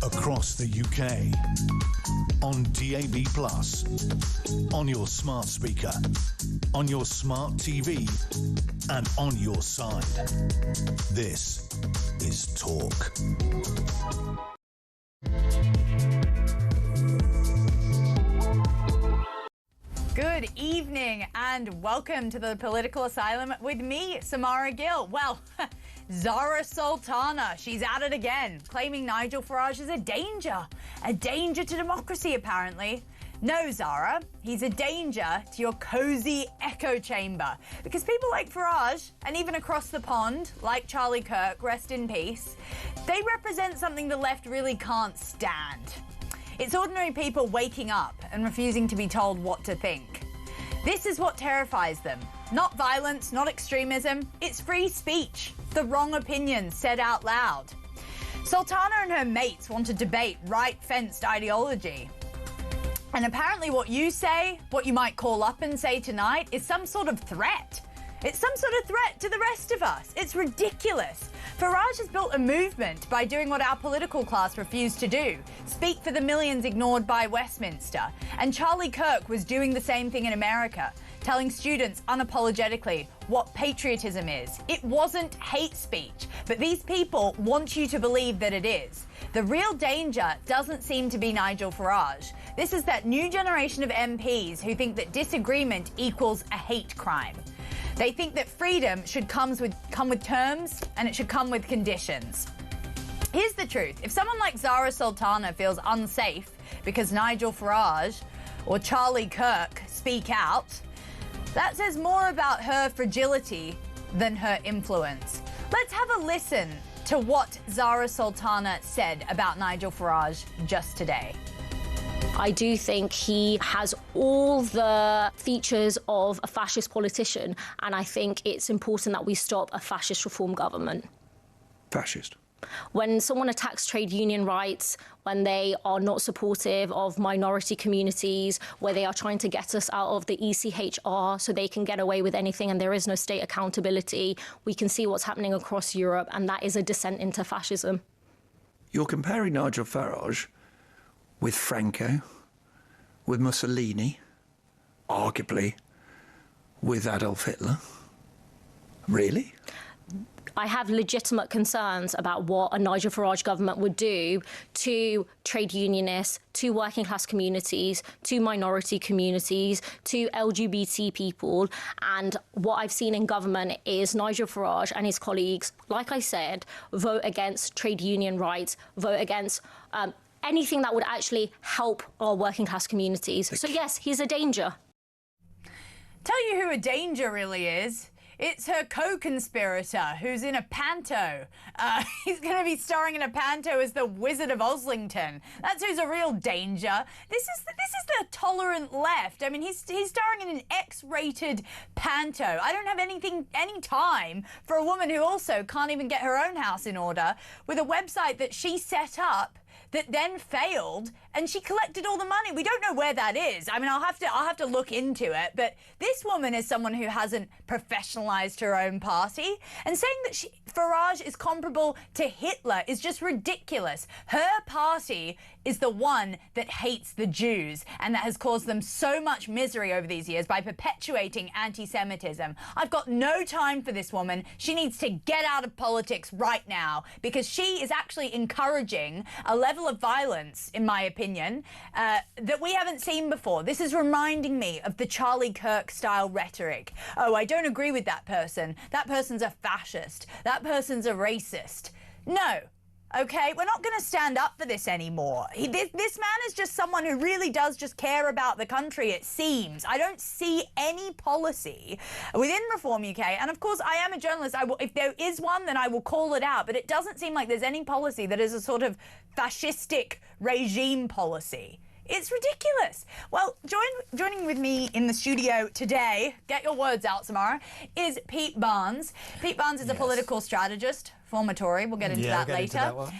across the UK, on DAB+, on your smart speaker, on your smart TV, and on your side. This is Talk. Good evening and welcome to the Political Asylum with me, Samara Gill. Well, Zara Sultana, she's at it again, claiming Nigel Farage is a danger to democracy apparently. No, Zara, he's a danger to your cosy echo chamber because people like Farage, and even across the pond, like Charlie Kirk, rest in peace, they represent something the left really can't stand. It's ordinary people waking up and refusing to be told what to think. This is what terrifies them. Not violence, not extremism. It's free speech. The wrong opinion said out loud. Sultana and her mates want to debate right-fenced ideology. And apparently what you say, what you might call up and say tonight, is some sort of threat. It's some sort of threat to the rest of us. It's ridiculous. Farage has built a movement by doing what our political class refused to do, speak for the millions ignored by Westminster. And Charlie Kirk was doing the same thing in America, telling students unapologetically what patriotism is. It wasn't hate speech, but these people want you to believe that it is. The real danger doesn't seem to be Nigel Farage. This is that new generation of MPs who think that disagreement equals a hate crime. They think that freedom should come with terms and it should come with conditions. Here's the truth. If someone like Zara Sultana feels unsafe because Nigel Farage or Charlie Kirk speak out, that says more about her fragility than her influence. Let's have a listen to what Zara Sultana said about Nigel Farage just today. I do think he has all the features of a fascist politician, and I think it's important that we stop a fascist reform government. Fascist? When someone attacks trade union rights, when they are not supportive of minority communities, where they are trying to get us out of the ECHR so they can get away with anything and there is no state accountability, we can see what's happening across Europe, and that is a descent into fascism. You're comparing Nigel Farage with Franco, with Mussolini, arguably with Adolf Hitler. Really? I have legitimate concerns about what a Nigel Farage government would do to trade unionists, to working class communities, to minority communities, to LGBT people. And what I've seen in government is Nigel Farage and his colleagues, like I said, vote against trade union rights, vote against anything that would actually help our working class communities. So yes, he's a danger. Tell you who a danger really is. It's her co-conspirator who's in a panto. He's going to be starring in a panto as the Wizard of Oslington. That's who's a real danger. This is the tolerant left. I mean, he's starring in an X-rated panto. I don't have any time for a woman who also can't even get her own house in order with a website that she set up that then failed, and she collected all the money. We don't know where that is. I mean, I'll have to look into it, but this woman is someone who hasn't professionalized her own party, and saying that Farage is comparable to Hitler is just ridiculous. Her party is the one that hates the Jews and that has caused them so much misery over these years by perpetuating anti-Semitism. I've got no time for this woman. She needs to get out of politics right now because she is actually encouraging a level of violence, in my opinion, that we haven't seen before. This is reminding me of the Charlie Kirk-style rhetoric. Oh, I don't agree with that person. That person's a fascist. That person's a racist. No. Okay, we're not going to stand up for this anymore. This man is just someone who really does just care about the country, it seems. I don't see any policy within Reform UK. And of course, I am a journalist. If there is one, then I will call it out. But it doesn't seem like there's any policy that is a sort of fascistic regime policy. It's ridiculous. Well, joining with me in the studio today, get your words out, Samara, is Pete Barnes. Pete Barnes is a political strategist former Tory. We'll get into that we'll get later. into that one.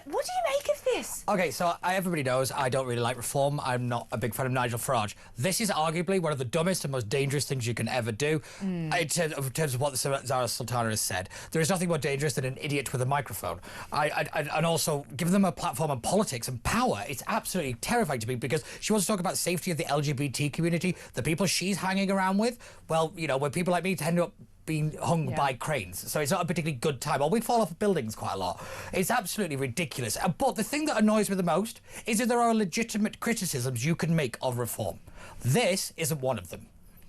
What do you make of this? Okay, so everybody knows I don't really like reform. I'm not a big fan of Nigel Farage. This is arguably one of the dumbest and most dangerous things you can ever do in terms of what Zara Sultana has said. There is nothing more dangerous than an idiot with a microphone. And also, give them a platform on politics and power. It's absolutely terrifying to me because she wants to talk about safety of the LGBT community, the people she's hanging around with. Well, you know, when people like me tend up being hung by cranes, so it's not a particularly good time. Or we fall off buildings quite a lot. It's absolutely ridiculous. But the thing that annoys me the most is that there are legitimate criticisms you can make of reform. This isn't one of them.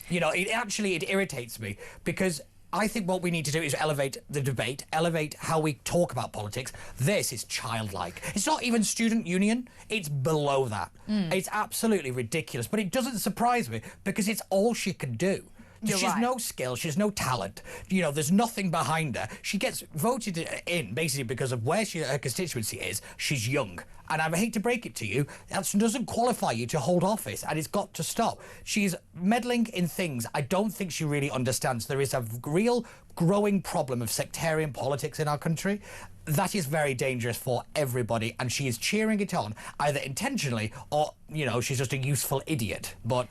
You know, it irritates me because I think what we need to do is elevate the debate, elevate how we talk about politics. This is childlike. It's not even student union. It's below that. It's absolutely ridiculous. But it doesn't surprise me because it's all she can do. She's no skill, she's no talent, you know, there's nothing behind her. She gets voted in basically because of where her constituency is. She's young. And I hate to break it to you, that doesn't qualify you to hold office, and it's got to stop. She's meddling in things I don't think she really understands. There is a real growing problem of sectarian politics in our country. That is very dangerous for everybody, and she is cheering it on, either intentionally or, you know, she's just a useful idiot. But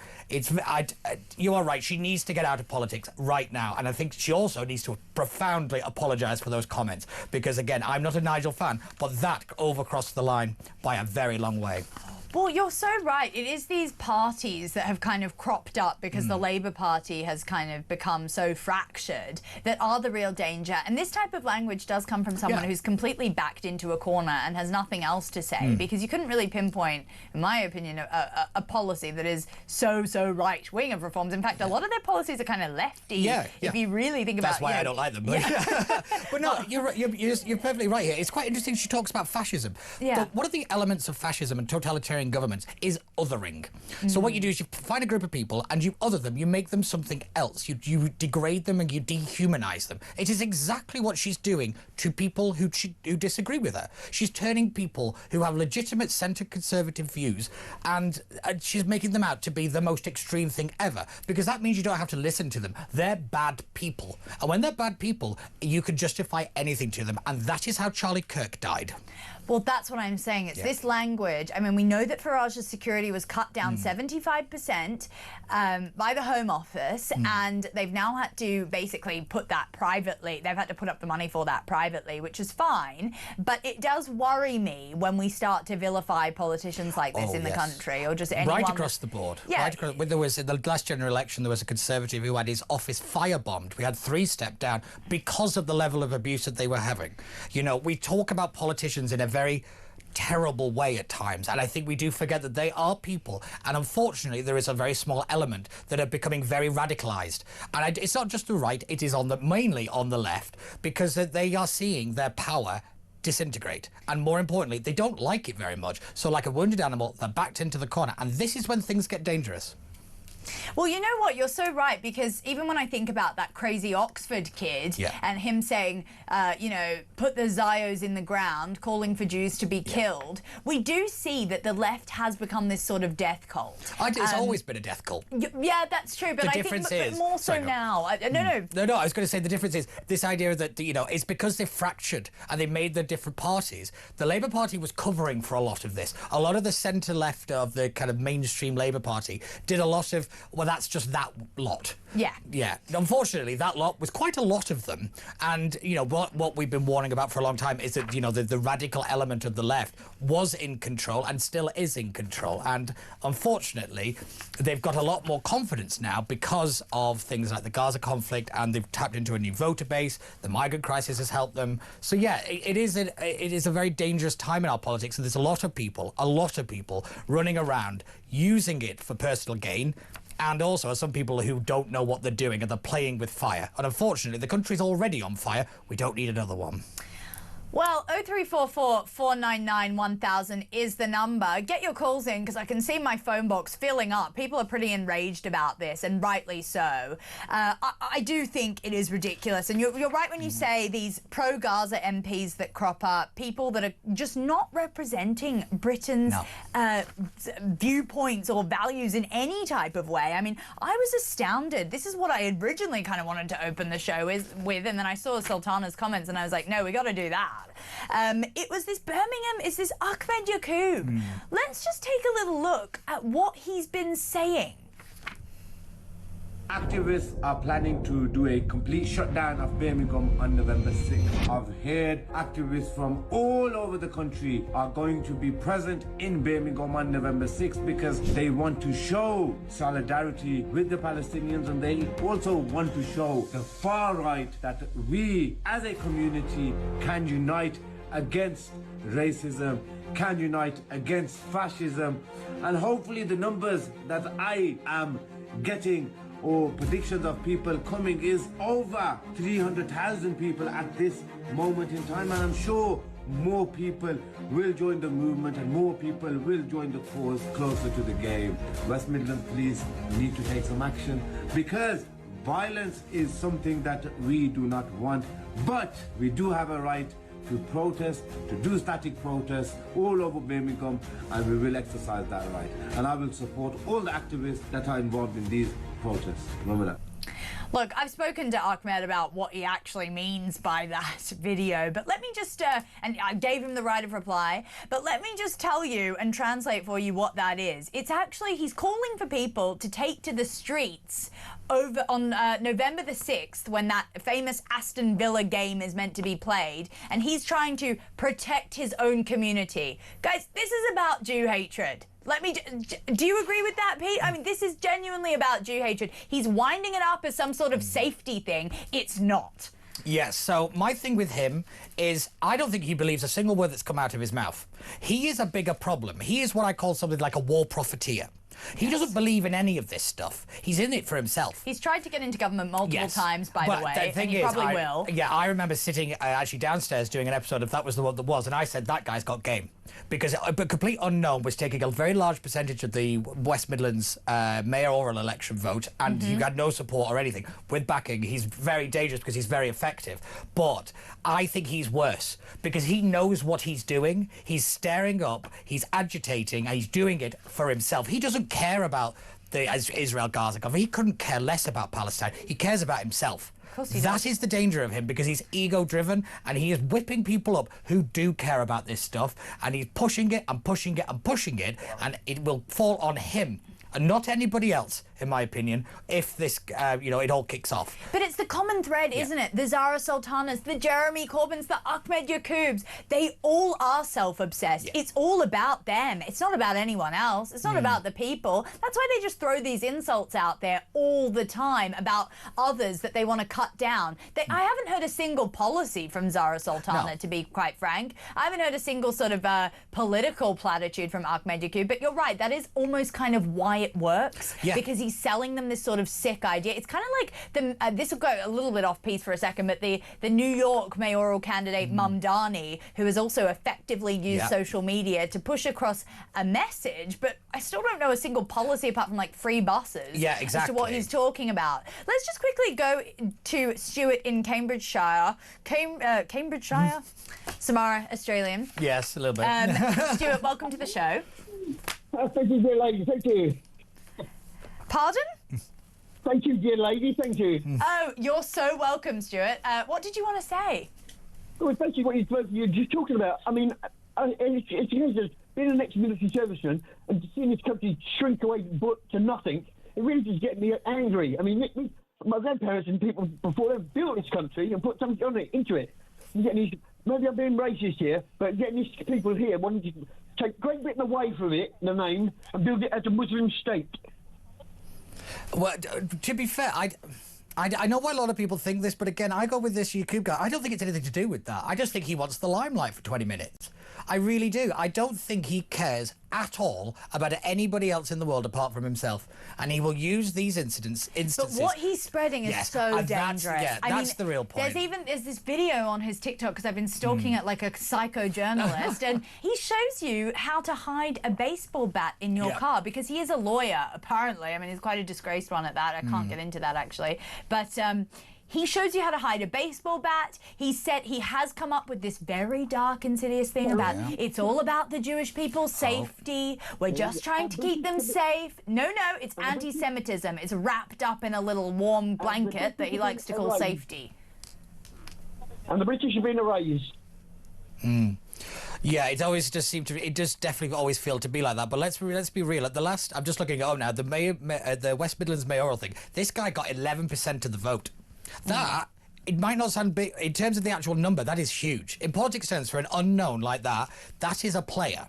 you are right, she needs to get out of politics right now, and I think she also needs to profoundly apologise for those comments, because, again, I'm not a Nigel fan, but that overcrossed the line by a very long way. Well, you're so right. It is these parties that have kind of cropped up because the Labour Party has kind of become so fractured that are the real danger. And this type of language does come from someone who's completely backed into a corner and has nothing else to say, because you couldn't really pinpoint, in my opinion, a policy that is so right-wing of reforms. In fact, a lot of their policies are kind of lefty. If you really think about it. That's why I don't like them. But no, you're perfectly right here. It's quite interesting she talks about fascism. But one of the elements of fascism and totalitarian governments is othering. So what you do is you find a group of people and you other them, you make them something else. You degrade them and you dehumanize them. It is exactly what she's doing to people who disagree with her. She's turning people who have legitimate centre conservative views and she's making them out to be the most extreme thing ever, because that means you don't have to listen to them. They're bad people. And when they're bad people, you can justify anything to them. And that is how Charlie Kirk died. Well, that's what I'm saying. It's this language. I mean, we know that Farage's security was cut down 75% by the Home Office, and they've now had to basically put that privately. They've had to put up the money for that privately, which is fine. But it does worry me when we start to vilify politicians like this in the country, or just anyone. Right across the board. Yeah. Right across, there was, in the last general election, there was a Conservative who had his office firebombed. We had 3 step down because of the level of abuse that they were having. You know, we talk about politicians in a very terrible way at times, and I think we do forget that they are people, and unfortunately there is a very small element that are becoming very radicalized, and it's not just the right, it is mainly on the left, because they are seeing their power disintegrate, and more importantly they don't like it very much, so like a wounded animal they're backed into the corner, and this is when things get dangerous. Well, you know what? You're so right, because even when I think about that crazy Oxford kid and him saying, you know, put the Zios in the ground, calling for Jews to be killed, we do see that the left has become this sort of death cult. It's always been a death cult. Yeah, that's true, but I think but more so now. No, I was going to say the difference is this idea that, you know, it's because they fractured and they made the different parties. The Labour Party was covering for a lot of this. A lot of the centre-left of the kind of mainstream Labour Party did a lot of, well, that's just that lot. Yeah. Unfortunately, that lot was quite a lot of them. And, you know, what we've been warning about for a long time is that, you know, the radical element of the left was in control and still is in control. And unfortunately, they've got a lot more confidence now because of things like the Gaza conflict, and they've tapped into a new voter base. The migrant crisis has helped them. So, yeah, it is a very dangerous time in our politics. And there's a lot of people running around using it for personal gain. And also some people who don't know what they're doing and they're playing with fire. And unfortunately, the country's already on fire. We don't need another one. Well, 0344 499 1000 is the number. Get your calls in because I can see my phone box filling up. People are pretty enraged about this, and rightly so. I do think it is ridiculous. And you're right when you say these pro-Gaza MPs that crop up, people that are just not representing Britain's viewpoints or values in any type of way. I mean, I was astounded. This is what I originally kind of wanted to open the show with, and then I saw Sultana's comments and I was like, no, we got to do that. It was this Birmingham, it's this Ahmed Yaqub. Let's just take a little look at what he's been saying. Activists are planning to do a complete shutdown of Birmingham on November 6th. I've heard activists from all over the country are going to be present in Birmingham on November 6th because they want to show solidarity with the Palestinians, and they also want to show the far right that we as a community can unite against racism, can unite against fascism, and hopefully the numbers that I am getting or predictions of people coming is over 300,000 people at this moment in time, and I'm sure more people will join the movement and more people will join the cause closer to the game. West Midlands Police need to take some action because violence is something that we do not want, but we do have a right to protest, to do static protests all over Birmingham, and we will exercise that right. And I will support all the activists that are involved in these protests. Remember that. Look, I've spoken to Ahmed about what he actually means by that video, but let me just, and I gave him the right of reply, but let me just tell you and translate for you what that is. It's actually, he's calling for people to take to the streets over on November the 6th, when that famous Aston Villa game is meant to be played, and he's trying to protect his own community. Guys, this is about Jew hatred. Do you agree with that, Pete? I mean, this is genuinely about Jew hatred. He's winding it up as some sort of safety thing. It's not. Yes, so my thing with him is I don't think he believes a single word that's come out of his mouth. He is a bigger problem. He is what I call something like a war profiteer. He doesn't believe in any of this stuff. He's in it for himself. He's tried to get into government multiple times, by the way, and he probably will. Yeah, I remember sitting actually downstairs doing an episode of That Was the One That Was, and I said, that guy's got game. Because a complete unknown was taking a very large percentage of the West Midlands mayoral election vote, and you had no support or anything. With backing, he's very dangerous because he's very effective. But I think he's worse because he knows what he's doing. He's stirring up, he's agitating, and he's doing it for himself. He doesn't care about the Israel-Gaza conflict. He couldn't care less about Palestine. He cares about himself. That is the danger of him, because he's ego-driven and he is whipping people up who do care about this stuff, and he's pushing it and pushing it and pushing it, and it will fall on him and not anybody else, in my opinion, if this, it all kicks off. But it's the common thread, isn't it? The Zara Sultanas, the Jeremy Corbyns, the Ahmed Yaqubs, they all are self-obsessed. It's all about them. It's not about anyone else. It's not about the people. That's why they just throw these insults out there all the time about others that they want to cut down. I haven't heard a single policy from Zara Sultana, to be quite frank. I haven't heard a single sort of political platitude from Ahmed Yaqub, but you're right, that is almost kind of why it works, because he's selling them this sort of sick idea. It's kind of like this will go a little bit off piece for a second, but the New York mayoral candidate Mamdani, who has also effectively used social media to push across a message, but I still don't know a single policy apart from like free buses as to what he's talking about. Let's just quickly go to Stuart in Cambridgeshire. Cambridgeshire? Samara, Australian. Yes, a little bit. Stuart, welcome to the show. Thank you, dear lady. Thank you. Pardon? Thank you, dear lady. Thank you. Oh, you're so welcome, Stuart. What did you want to say? Well, thank you. What you're just talking about. I mean, it's being an ex-military serviceman and seeing this country shrink away to nothing. It really just gets me angry. I mean, my grandparents and people before them built this country and put something into it. Maybe I'm being racist here, but getting these people here wanting to take Great Britain away from it, the name, and build it as a Muslim state. Well, to be fair, I know why a lot of people think this, but again, I go with this Yaqub guy. I don't think it's anything to do with that. I just think he wants the limelight for 20 minutes. I really do. I don't think he cares at all about anybody else in the world apart from himself. And he will use these instances. But what he's spreading is so dangerous. That's the real point. There's this video on his TikTok, because I've been stalking it like a psycho journalist, and he shows you how to hide a baseball bat in your car, because he is a lawyer, apparently. I mean, he's quite a disgraced one at that. I can't get into that, actually. But he shows you how to hide a baseball bat. He said he has come up with this very dark, insidious thing about it's all about the Jewish people's safety. We're just trying to keep them safe. No, it's anti-Semitism. It's wrapped up in a little warm blanket that he likes to call safety. And the British have been erased. Yeah, it always just seemed to. It does definitely always feel to be like that. But let's be real. At the last, I'm just looking at now the West Midlands mayoral thing. This guy got 11% of the vote. That, it might not sound big in terms of the actual number. That is huge in politics terms for an unknown like that. That is a player.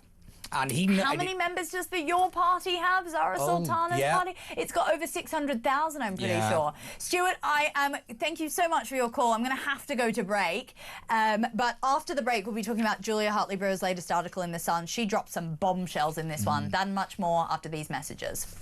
And how many members does Your Party have? Zara Sultana's party? It's got over 600,000, I'm pretty sure. Stuart, thank you so much for your call. I'm going to have to go to break. But after the break, we'll be talking about Julia Hartley-Brewer's latest article in The Sun. She dropped some bombshells in this one. That and much more after these messages.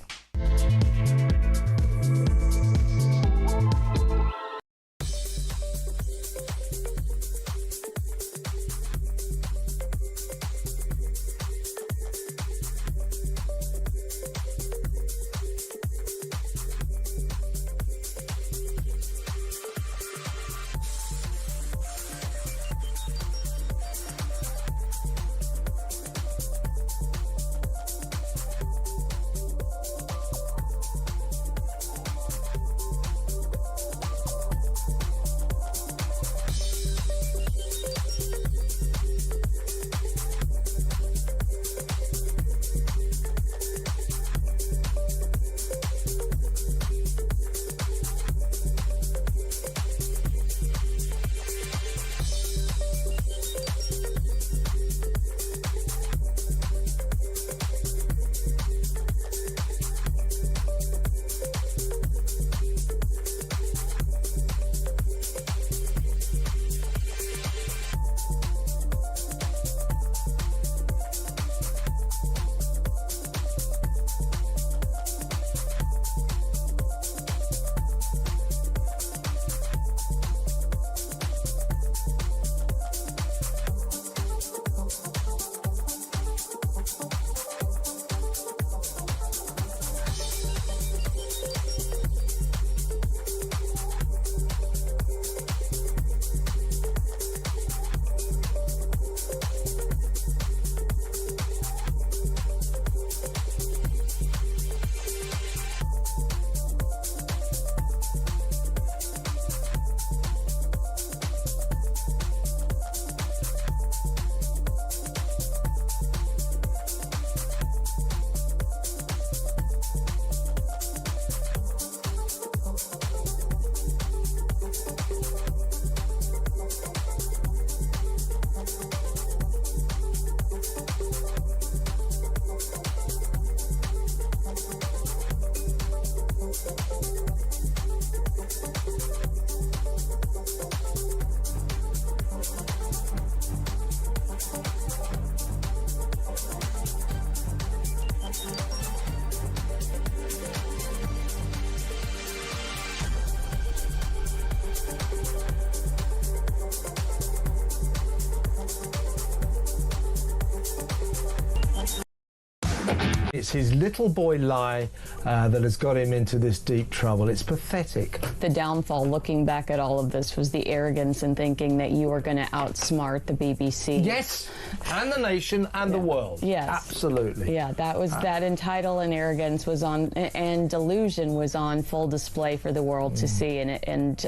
It's his little boy lie that has got him into this deep trouble. It's pathetic. The downfall, looking back at all of this, was the arrogance in thinking that you were going to outsmart the BBC. Yes, and the nation and the world. Yes. Absolutely. Yeah, that was that entitle and arrogance was on, and delusion was on full display for the world to see. And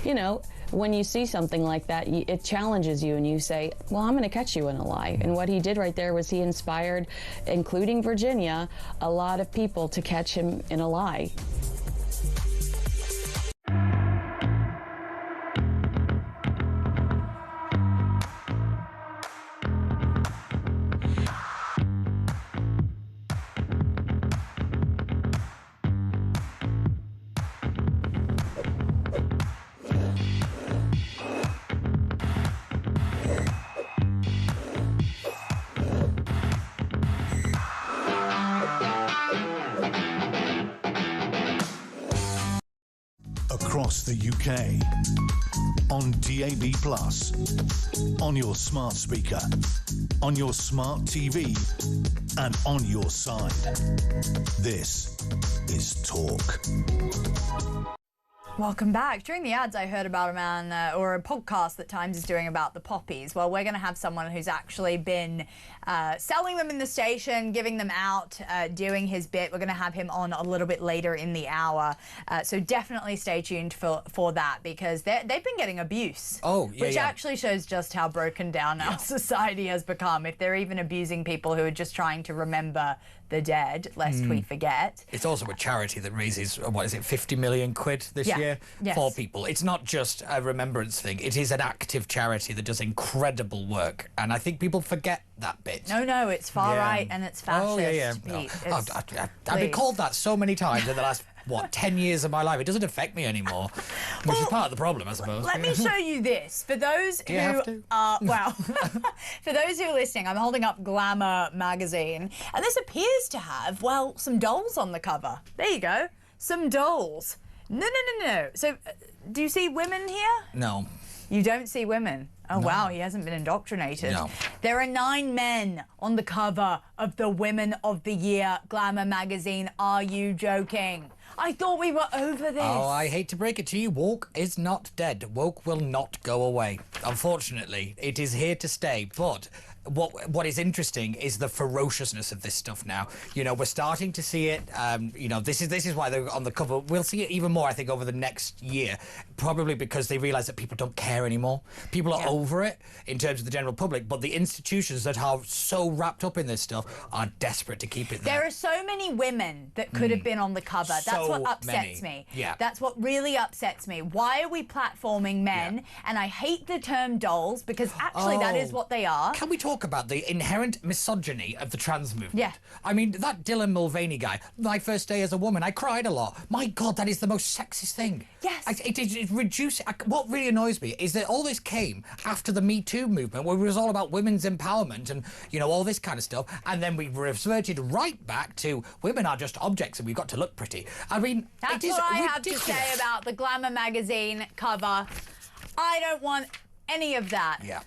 you know, when you see something like that, it challenges you and you say, well, I'm going to catch you in a lie. And what he did right there was he inspired, including Virginia, a lot of people to catch him in a lie. across the UK. On DAB+, on your smart speaker, on your smart TV, and on your side. This is Talk. Welcome back. During the ads, I heard about a man or a podcast that Times is doing about the poppies. Well, we're going to have someone who's actually been selling them in the station, giving them out, doing his bit. We're going to have him on a little bit later in the hour. So definitely stay tuned for that, because they've been getting abuse. Oh, yeah, which yeah. actually shows just how broken down our society has become. If they're even abusing people who are just trying to remember the dead, lest we forget. It's also a charity that raises, what is it, 50 million quid this year for people. It's not just a remembrance thing. It is an active charity that does incredible work. And I think people forget that bit. No, it's far right and it's fascist. Oh, yeah. Pete. I've been called that so many times in the last, 10 years of my life. It doesn't affect me anymore, which is part of the problem, I suppose. Let me show you this. For those Do you have to? For those who are listening, I'm holding up Glamour magazine, and this appears to have, some dolls on the cover. There you go. Some dolls. No. So, do you see women here? No. You don't see women? Oh, no. Wow, he hasn't been indoctrinated. No. There are 9 men on the cover of the Women of the Year Glamour magazine. Are you joking? I thought we were over this. Oh, I hate to break it to you. Woke is not dead. Woke will not go away. Unfortunately, it is here to stay. But what is interesting is the ferociousness of this stuff now. You know, we're starting to see it. This is why they're on the cover. We'll see it even more, I think, over the next year. Probably because they realise that people don't care anymore. People are over it in terms of the general public, but the institutions that are so wrapped up in this stuff are desperate to keep it there. There are so many women that could have been on the cover. That's what upsets me. Yeah. That's what really upsets me. Why are we platforming men? Yeah. And I hate the term dolls, because actually that is what they are. Can we talk about the inherent misogyny of the trans movement? Yeah. I mean, that Dylan Mulvaney guy, my first day as a woman, I cried a lot. My God, that is the most sexist thing. Yes. It reduced... What really annoys me is that all this came after the Me Too movement, where it was all about women's empowerment and, all this kind of stuff, and then we reverted right back to women are just objects and we've got to look pretty. I mean, That's it is what I ridiculous. have to say about the Glamour magazine cover. I don't want any of that. Yeah.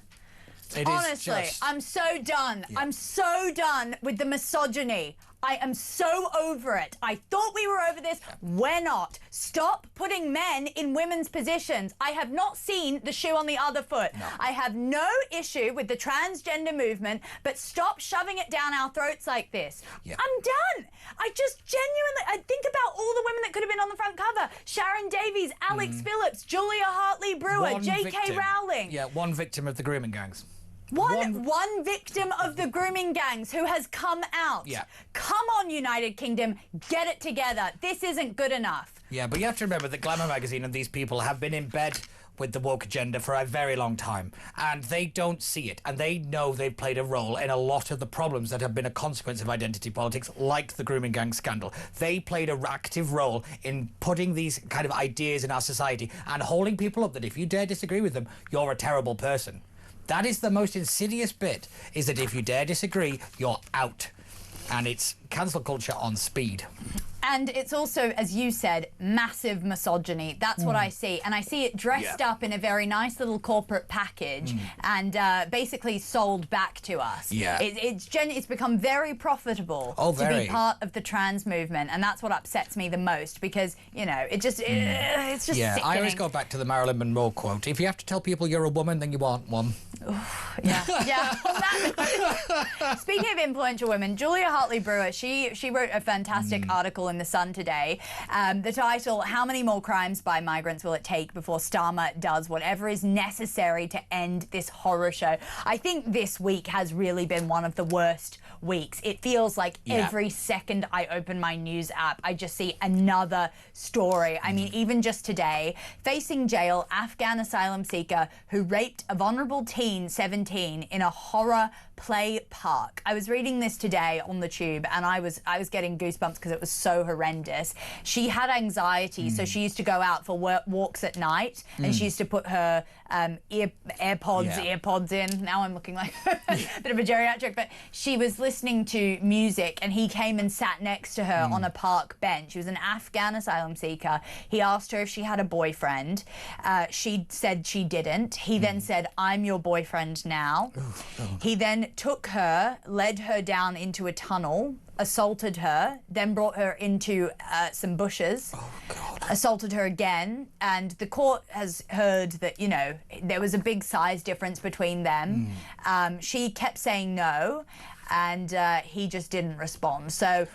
Honestly, I'm so done. Yeah. I'm so done with the misogyny. I am so over it. I thought we were over this. We're not. Stop putting men in women's positions. I have not seen the shoe on the other foot. No. I have no issue with the transgender movement, but stop shoving it down our throats like this. Yeah. I'm done. I just genuinely, I think about all the women that could have been on the front cover. Sharon Davies, Alex Phillips, Julia Hartley-Brewer, J.K. Rowling. Yeah, one victim of the grooming gangs. One victim of the grooming gangs who has come out. Yeah. Come on, United Kingdom, get it together. This isn't good enough. Yeah, but you have to remember that Glamour magazine and these people have been in bed with the woke agenda for a very long time, and they don't see it, and they know they've played a role in a lot of the problems that have been a consequence of identity politics, like the grooming gang scandal. They played an active role in putting these kind of ideas in our society and holding people up that if you dare disagree with them, you're a terrible person. That is the most insidious bit, is that if you dare disagree, you're out. And it's cancel culture on speed. And it's also, as you said, massive misogyny. That's what I see. And I see it dressed up in a very nice little corporate package and basically sold back to us. Yeah. It's become very profitable to be part of the trans movement. And that's what upsets me the most, because, it's just sickening. I always go back to the Marilyn Monroe quote. If you have to tell people you're a woman, then you aren't one. Yeah. Speaking of influential women, Julia Hartley-Brewer, she wrote a fantastic article in The Sun today. The title, How Many More Crimes by Migrants Will It Take Before Starmer Does Whatever Is Necessary to End This Horror Show? I think this week has really been one of the worst weeks. It feels like every second I open my news app, I just see another story. I mean, even just today, facing jail, Afghan asylum seeker who raped a vulnerable teen, 17, in a horror play park. I was reading this today on the tube, and I was getting goosebumps because it was so horrendous. She had anxiety, so she used to go out for walks at night, and she used to put her earpods in. Now I'm looking like a bit of a geriatric, but she was listening to music, and he came and sat next to her on a park bench. She was an Afghan asylum seeker. He asked her if she had a boyfriend. She said she didn't. He then said, "I'm your boyfriend now." He then took her, led her down into a tunnel, assaulted her, then brought her into some bushes, assaulted her again, and the court has heard that, you know, there was a big size difference between them. She kept saying no, and he just didn't respond. So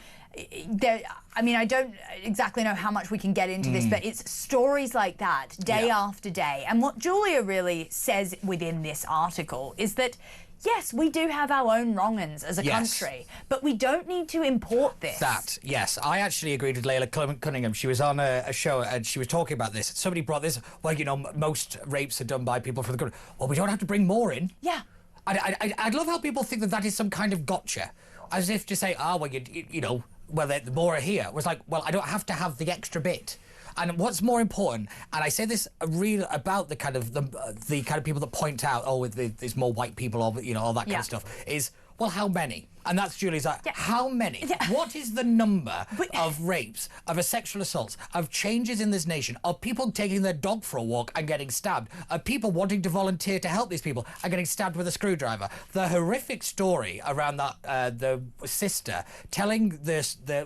I mean, I don't exactly know how much we can get into this, but it's stories like that, day after day. And what Julia really says within this article is that, yes, we do have our own wrong-uns as a country, but we don't need to import this. Yes. I actually agreed with Layla Cunningham. She was on a show and she was talking about this. Somebody brought this, well, you know, most rapes are done by people from the country. Well, we don't have to bring more in. Yeah. I'd love how people think that that is some kind of gotcha. As if to say, well, you know, well, the more are here. It was like, well, I don't have to have the extra bit. And what's more important, and I say this about the kind of the kind of people that point out, there's more white people, or you know, all that kind of stuff, is, well, how many? And that's Julie's how many? What is the number of rapes, of sexual assaults, of changes in this nation, of people taking their dog for a walk and getting stabbed, of people wanting to volunteer to help these people and getting stabbed with a screwdriver? The horrific story around that the sister telling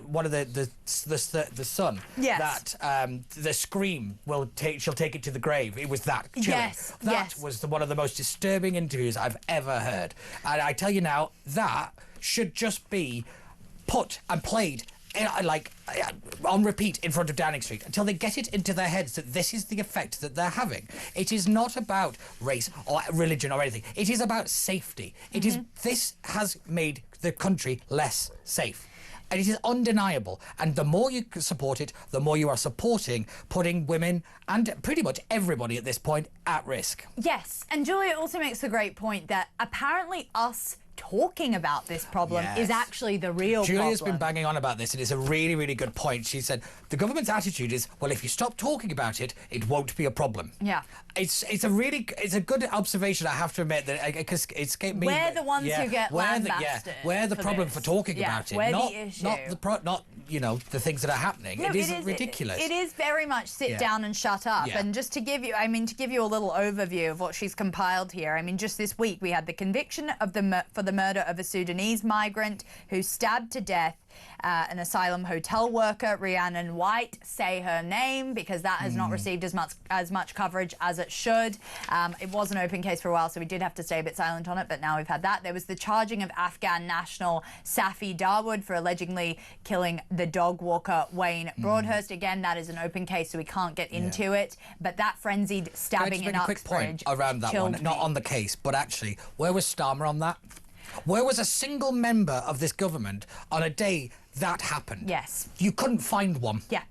one of the son that the scream she'll take it to the grave. It was that chilling. That was one of the most disturbing interviews I've ever heard. And I tell you now, that should just be put and played on repeat in front of Downing Street until they get it into their heads that this is the effect that they're having. It is not about race or religion or anything. It is about safety. This has made the country less safe. And it is undeniable. And the more you support it, the more you are supporting putting women and pretty much everybody at this point at risk. Yes. And Julia also makes the great point that apparently us talking about this problem is actually the real problem. Julia's been banging on about this, and it's a really, really good point. She said the government's attitude is, well, if you stop talking about it, it won't be a problem. Yeah. It's a good observation, I have to admit, that because it escaped me. We're the ones who get lambasted. We're the problem for talking about it. We're the issue. Not you know, the things that are happening. No, it is ridiculous. It is very much sit down and shut up. Yeah. And just to give you a little overview of what she's compiled here. I mean, just this week we had the conviction of for the murder of a Sudanese migrant who stabbed to death an asylum hotel worker, Rhiannon White. Say her name, because that has not received as much coverage as it should. It was an open case for a while, so we did have to stay a bit silent on it, but now we've had that. There was the charging of Afghan national Safi Dawood for allegedly killing the dog walker Wayne Broadhurst. Again, that is an open case, so we can't get into it. But that frenzied stabbing in Uxbridge, a quick point around that one, not on the case, but actually, where was Starmer on that? Where was a single member of this government on a day that happened? Yes. You couldn't find one. Yeah.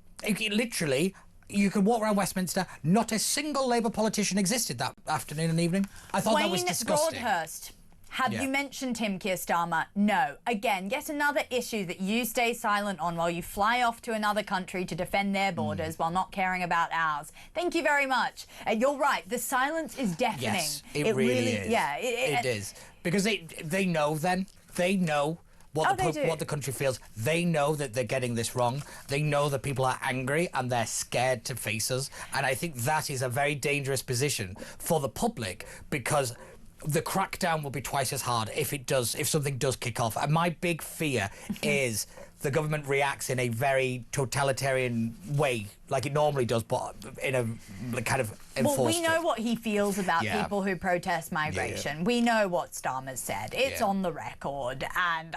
Literally, you could walk around Westminster, not a single Labour politician existed that afternoon and evening. I thought that was disgusting. Wayne Broadhurst. Have you mentioned him, Keir Starmer? No. Again, yet another issue that you stay silent on while you fly off to another country to defend their borders while not caring about ours. Thank you very much. You're right. The silence is deafening. Yes, it really is. Yeah, it is. Because they know then. They know what the country feels. They know that they're getting this wrong. They know that people are angry and they're scared to face us. And I think that is a very dangerous position for the public, because the crackdown will be twice as hard if something does kick off. And my big fear is the government reacts in a very totalitarian way, like it normally does, but in a kind of enforced. Well, we know what he feels about people who protest migration. We know what Starmer's said. It's on the record, and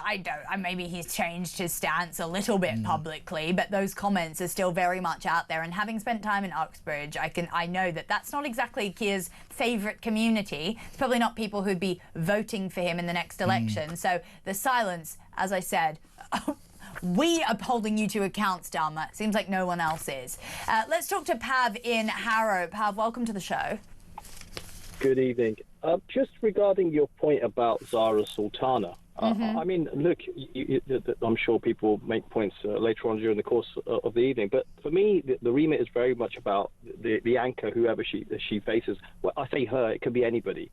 maybe he's changed his stance a little bit publicly, but those comments are still very much out there. And having spent time in Uxbridge, I know that that's not exactly Keir's favourite community. It's probably not people who'd be voting for him in the next election. So the silence, as I said. We are holding you to account, Starmer. Seems like no one else is. Let's talk to Pav in Harrow. Pav, welcome to the show. Good evening. Just regarding your point about Zara Sultana, I mean, look, I'm sure people make points later on during the course of the evening, but for me, the remit is very much about the anchor, whoever she faces. Well, I say her, it could be anybody.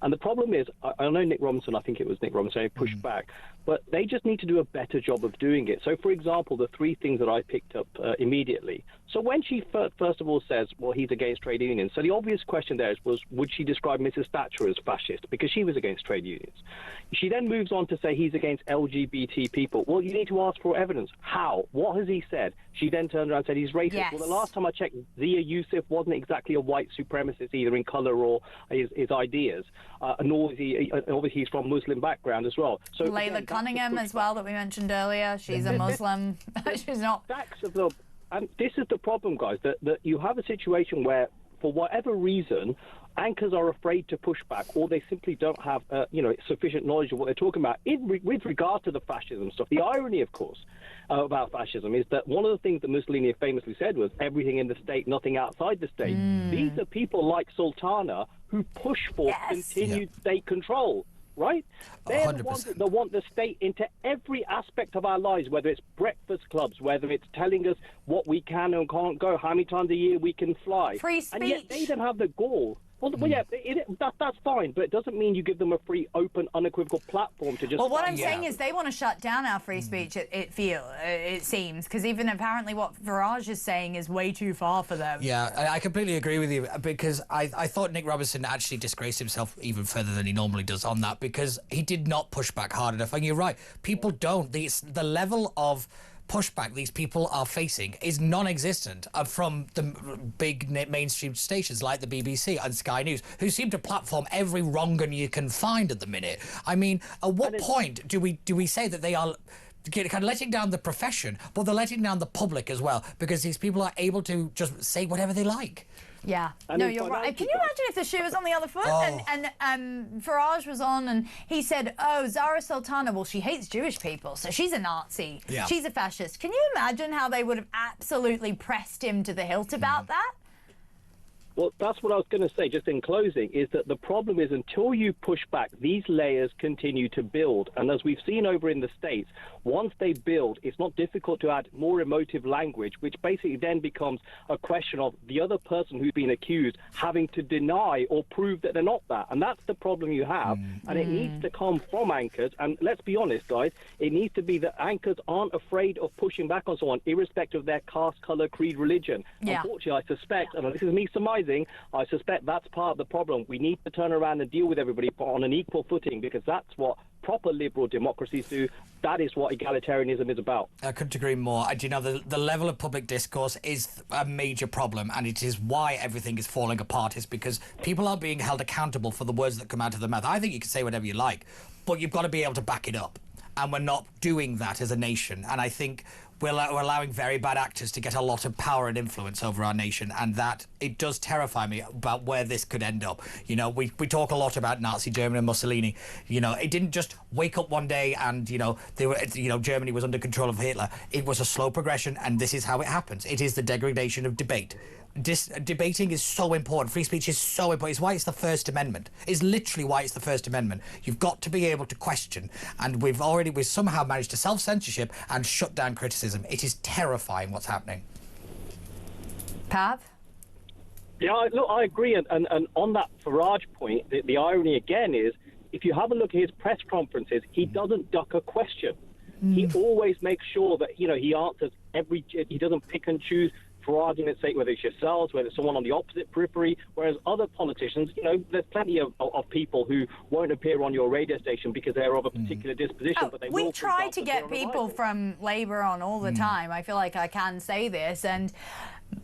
And the problem is, I know Nick Robinson, I think it was Nick Robinson, pushed back, but they just need to do a better job of doing it. So, for example, the three things that I picked up immediately. So when she first of all says, well, he's against trade unions, so the obvious question there was, would she describe Mrs. Thatcher as fascist? Because she was against trade unions. She then moves on to say he's against LGBT people. Well, you need to ask for evidence. How? What has he said? She then turned around and said he's racist. Yes. Well, the last time I checked, Zia Yusuf wasn't exactly a white supremacist either in colour or his ideas. Nor is he, obviously he's from Muslim background as well. So Layla again, Cunningham as well, that we mentioned earlier. She's a Muslim. She's not. Stacks of them. And this is the problem, guys, that you have a situation where, for whatever reason, anchors are afraid to push back, or they simply don't have, sufficient knowledge of what they're talking about. With regard to the fascism stuff, the irony, of course, about fascism is that one of the things that Mussolini famously said was everything in the state, nothing outside the state. These are people like Sultana who push for continued state control. Right? They're the ones that want the state into every aspect of our lives, whether it's breakfast clubs, whether it's telling us what we can and can't go, how many times a year we can fly. Free speech. And yet they don't have the gall. Well, yeah, that's fine, but it doesn't mean you give them a free, open, unequivocal platform to just... Well, what I'm saying is they want to shut down our free speech, it seems, because even apparently what Farage is saying is way too far for them. Yeah, I completely agree with you, because I thought Nick Robinson actually disgraced himself even further than he normally does on that, because he did not push back hard enough. And you're right, people don't. The level of pushback these people are facing is non-existent from the big mainstream stations like the BBC and Sky News, who seem to platform every wrong un you can find at the minute. I mean, at what point do we say that they are kind of letting down the profession, but they're letting down the public as well, because these people are able to just say whatever they like? Yeah, no, you're right. Can you imagine if the shoe was on the other foot and Farage was on and he said, oh, Zara Sultana, well, she hates Jewish people, so she's a Nazi. Yeah. She's a fascist. Can you imagine how they would have absolutely pressed him to the hilt about that? Well, that's what I was going to say, just in closing, is that the problem is until you push back, these layers continue to build. And as we've seen over in the States, once they build, it's not difficult to add more emotive language, which basically then becomes a question of the other person who's been accused having to deny or prove that they're not that. And that's the problem you have. And it needs to come from anchors. And let's be honest, guys, it needs to be that anchors aren't afraid of pushing back on someone, irrespective of their caste, colour, creed, religion. Yeah. Unfortunately, I suspect, and this is me surmising, I suspect that's part of the problem. We need to turn around and deal with everybody on an equal footing, because that's what proper liberal democracies do. That is what egalitarianism is about. I couldn't agree more. And, you know, the level of public discourse is a major problem, and it is why everything is falling apart, is because people are being held accountable for the words that come out of their mouth. I think you can say whatever you like, but you've got to be able to back it up. And we're not doing that as a nation. And I think we're allowing very bad actors to get a lot of power and influence over our nation, and that it does terrify me about where this could end up. You know, we talk a lot about Nazi Germany and Mussolini. You know, it didn't just wake up one day and Germany was under control of Hitler. It was a slow progression, and this is how it happens. It is the degradation of debate. Debating is so important. Free speech is so important. It's why it's the First Amendment. It's literally why it's the First Amendment. You've got to be able to question, and we've somehow managed to self-censorship and shut down criticism. It is terrifying what's happening. Pav? Yeah, look, I agree. And on that Farage point, the irony again is, if you have a look at his press conferences, he doesn't duck a question. He always makes sure that, he answers he doesn't pick and choose. For argument's sake, whether it's yourselves, whether it's someone on the opposite periphery, whereas other politicians, there's plenty of people who won't appear on your radio station because they're of a particular disposition. But they we try to get people from Labour on all the time. I feel like I can say this, and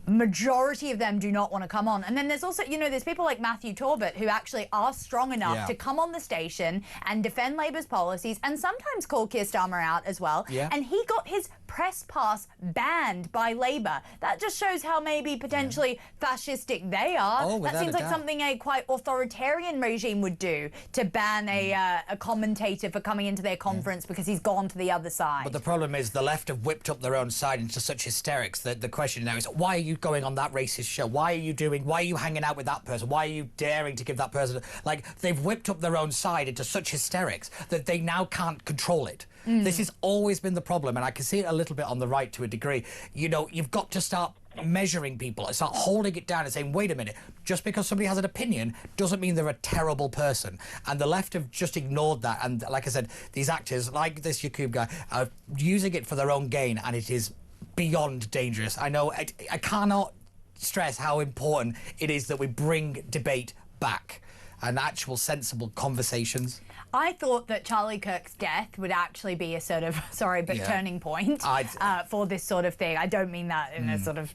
majority of them do not want to come on. And then there's also, there's people like Matthew Torbett who actually are strong enough to come on the station and defend Labour's policies and sometimes call Keir Starmer out as well. Yeah. And he got his press pass banned by Labour. That just shows how maybe potentially fascistic they are. Oh, that seems like something a quite authoritarian regime would do, to ban a commentator for coming into their conference because he's gone to the other side. But the problem is the left have whipped up their own side into such hysterics that the question now is, why are you going on that racist show? Why are you hanging out with that person? Why are you daring to give that person... Like, they've whipped up their own side into such hysterics that they now can't control it. This has always been the problem, and I can see it a little bit on the right to a degree. You know, you've got to start measuring people and start holding it down and saying, wait a minute, just because somebody has an opinion doesn't mean they're a terrible person. And the left have just ignored that. And like I said, these actors, like this Yaqub guy, are using it for their own gain, and it is beyond dangerous. I know, I cannot stress how important it is that we bring debate back and actual sensible conversations. I thought that Charlie Kirk's death would actually be a sort of, turning point for this sort of thing. I don't mean that in a sort of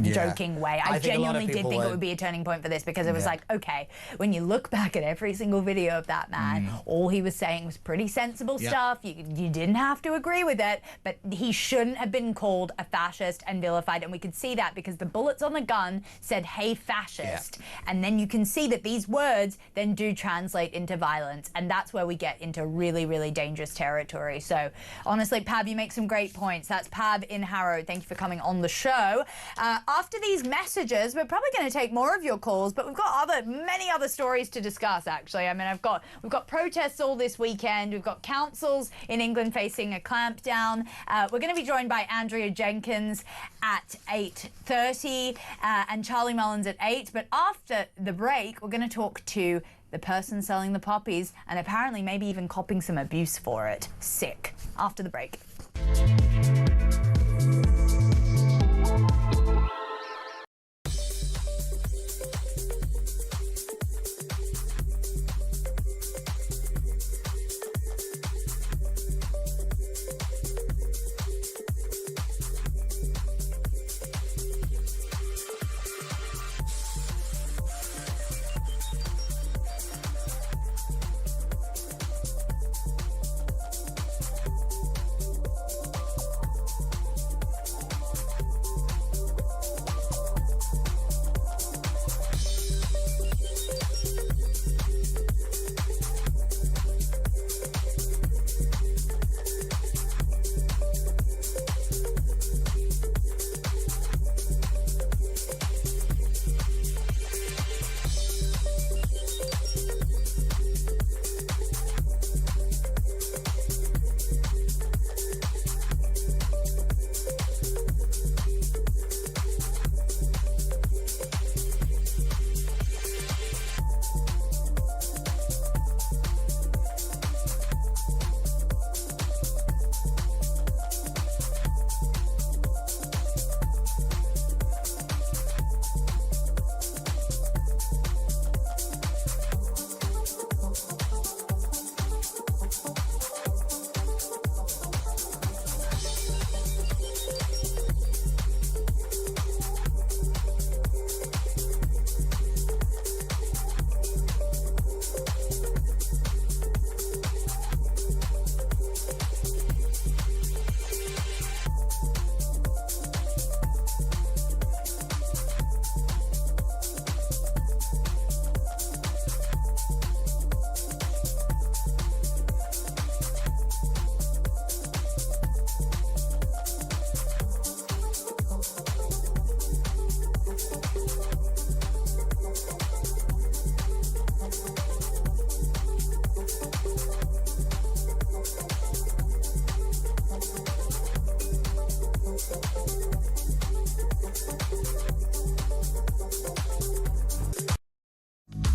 joking way. I genuinely did think it would be a turning point for this, because it was like, okay, when you look back at every single video of that man, all he was saying was pretty sensible stuff. You didn't have to agree with it, but he shouldn't have been called a fascist and vilified. And we could see that because the bullets on the gun said, hey, fascist. And then you can see that these words then do translate into violence. And that's where we get into really, really dangerous territory. So honestly, Pab, you make some great points. That's Pab in Harrow. Thank you for coming on the show. After these messages, we're probably going to take more of your calls, but we've got many other stories to discuss, actually. I mean, we've got protests all this weekend. We've got councils in England facing a clampdown. We're going to be joined by Andrea Jenkins at 8:30 and Charlie Mullins at 8. But after the break, we're going to talk to the person selling the poppies and apparently maybe even copping some abuse for it. Sick. After the break.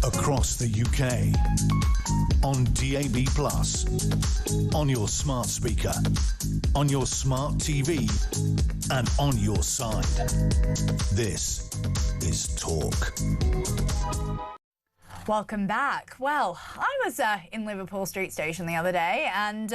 Across the UK, on DAB+, on your smart speaker, on your smart TV, and on your side. This is Talk. Welcome back. Well, I was in Liverpool Street Station the other day and,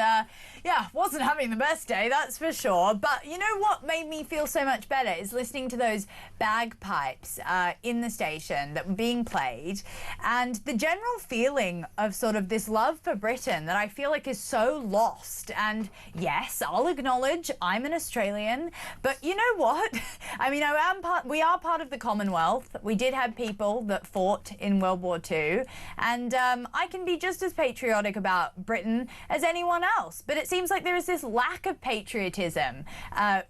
wasn't having the best day, that's for sure. But you know what made me feel so much better is listening to those bagpipes in the station that were being played, and the general feeling of sort of this love for Britain that I feel like is so lost. And yes, I'll acknowledge I'm an Australian, but you know what? I mean, we are part of the Commonwealth. We did have people that fought in World War II. do. And I can be just as patriotic about Britain as anyone else. But it seems like there is this lack of patriotism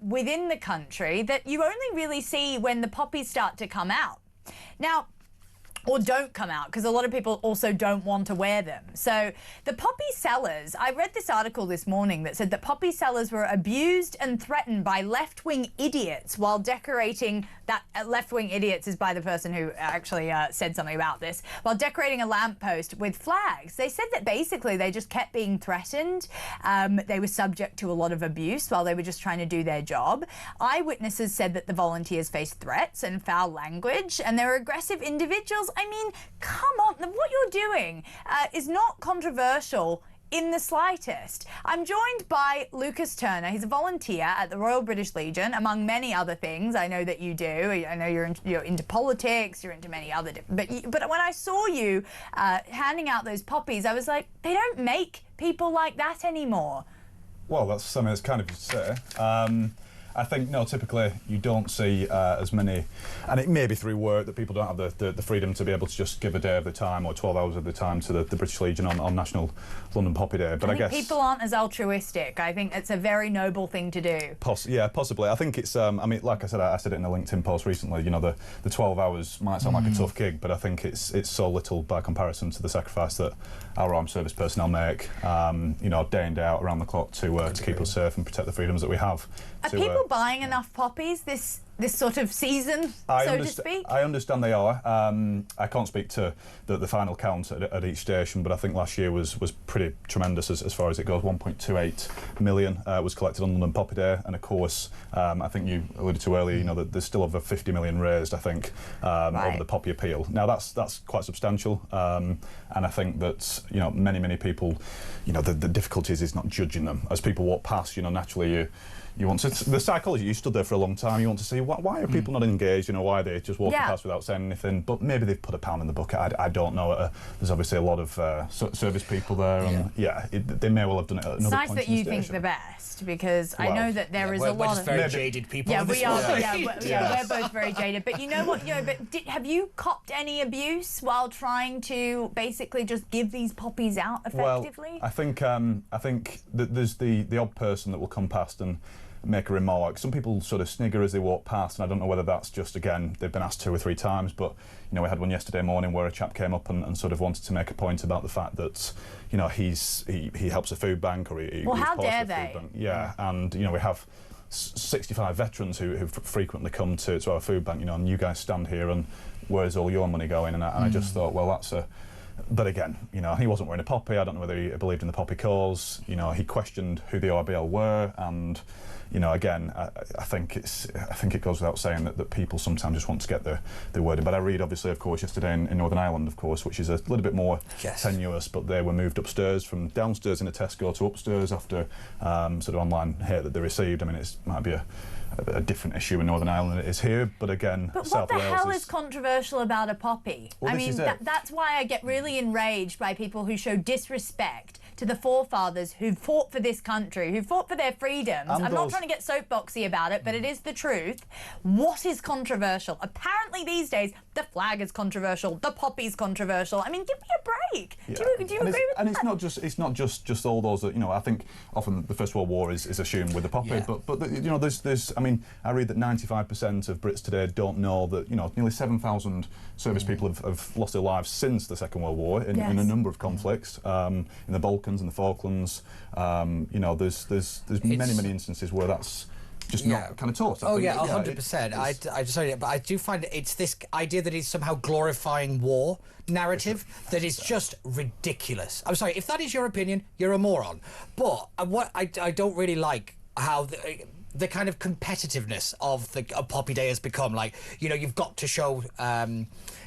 within the country that you only really see when the poppies start to come out. Now, or don't come out, because a lot of people also don't want to wear them. So the poppy sellers, I read this article this morning that said that poppy sellers were abused and threatened by left-wing idiots while decorating, that left-wing idiots is by the person who actually said something about this, while decorating a lamppost with flags. They said that basically they just kept being threatened. They were subject to a lot of abuse while they were just trying to do their job. Eyewitnesses said that the volunteers faced threats and foul language, and they were aggressive individuals. I mean, come on, what you're doing is not controversial in the slightest. I'm joined by Lucas Turner. He's a volunteer at the Royal British Legion, among many other things. I know that you do. I know you're into politics, you're into many other... But when I saw you handing out those poppies, I was like, they don't make people like that anymore. Well, that's something that's kind of you to say. I think, no, typically you don't see as many, and it may be through work that people don't have the freedom to be able to just give a day of the time or 12 hours of the time to the British Legion on National London Poppy Day. But I guess people aren't as altruistic. I think it's a very noble thing to do. Yeah, possibly. I think it's, I mean, like I said it in a LinkedIn post recently, you know, the 12 hours might sound like a tough gig, but I think it's so little by comparison to the sacrifice that our armed service personnel make, you know, day in, day out, around the clock to keep us safe and protect the freedoms that we have. Are people buying enough poppies this sort of season, so to speak? I understand they are. I can't speak to the final count at each station, but I think last year was pretty tremendous as far as it goes. 1.28 million was collected on London Poppy Day, and of course, I think you alluded to earlier, you know, that there's still over 50 million raised, I think, over the Poppy appeal. Now that's quite substantial, and I think that, you know, many people, you know, the difficulty is not judging them. As people walk past, you know, naturally you want to, the psychology, you stood there for a long time, you want to see why are people not engaged, you know, why are they just walking past without saying anything, but maybe they've put a pound in the bucket, I don't know. There's obviously a lot of service people there, and they may well have done it at another point. It's nice that you think the best, because I know that there is a lot of... We're just very jaded people. Yeah, we are, we're both very jaded, but you know what, have you copped any abuse while trying to basically just give these poppies out effectively? Well, I think that there's the odd person that will come past and make a remark. Some people sort of snigger as they walk past, and I don't know whether that's just, again, they've been asked 2 or 3 times, but, you know, we had one yesterday morning where a chap came up and sort of wanted to make a point about the fact that, you know, he helps a food bank, or he well, how dare a they? food bank. Yeah, and, you know, we have 65 veterans who frequently come to our food bank, you know, and you guys stand here and where's all your money going? And I just thought, well, that's a... But again, you know, he wasn't wearing a poppy. I don't know whether he believed in the poppy cause. You know, he questioned who the RBL were, and, you know, again, I think it goes without saying that people sometimes just want to get their word in. But I read, obviously, of course, yesterday in Northern Ireland, of course, which is a little bit more tenuous, but they were moved upstairs from downstairs in a Tesco to upstairs after sort of online hate that they received. I mean, it might be a different issue in Northern Ireland than it is here, but again, but South what the Wales hell is controversial about a poppy? Well, I mean, that's why I get really enraged by people who show disrespect to the forefathers who fought for this country, who fought for their freedoms. I'm not trying to get soapboxy about it, but it is the truth. What is controversial? Apparently these days, the flag is controversial, the poppy's controversial. I mean, give me a break. Yeah. Do you agree with that? And it's not just all those that, you know, I think often the First World War is assumed with the poppy, but you know, there's I mean, I read that 95% of Brits today don't know that, you know, nearly 7,000 service people have lost their lives since the Second World War in a number of conflicts, in the Balkans and the Falklands. You know, there's many instances where that's just not kind of taught. Oh yeah, 100%. But I do find it's this idea that it's somehow glorifying war narrative that is just ridiculous. I'm sorry, if that is your opinion, you're a moron. But what I don't really like how the kind of competitiveness of Poppy Day has become. Like, you know, you've got to show,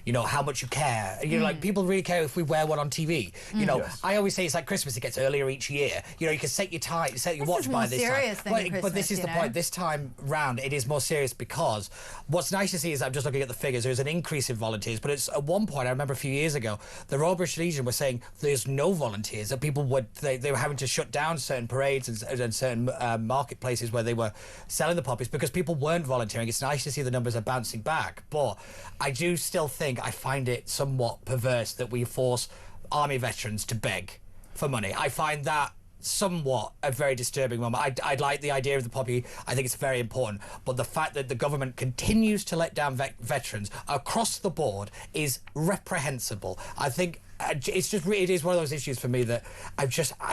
you know, how much you care. You know, like, people really care if we wear one on TV. You know, I always say it's like Christmas, it gets earlier each year. You know, you can set your time, set your watch by this time. But this is the point. This time round, it is more serious because what's nice to see is, I'm just looking at the figures, there's an increase in volunteers, but it's at one point, I remember a few years ago, the Royal British Legion were saying there's no volunteers, that people they were having to shut down certain parades and certain marketplaces where they were selling the poppies because people weren't volunteering. It's nice to see the numbers are bouncing back, but I do still think I find it somewhat perverse that we force army veterans to beg for money. I find that somewhat a very disturbing moment. I like the idea of the poppy. I think it's very important. But the fact that the government continues to let down veterans across the board is reprehensible. I think it's just, it is one of those issues for me that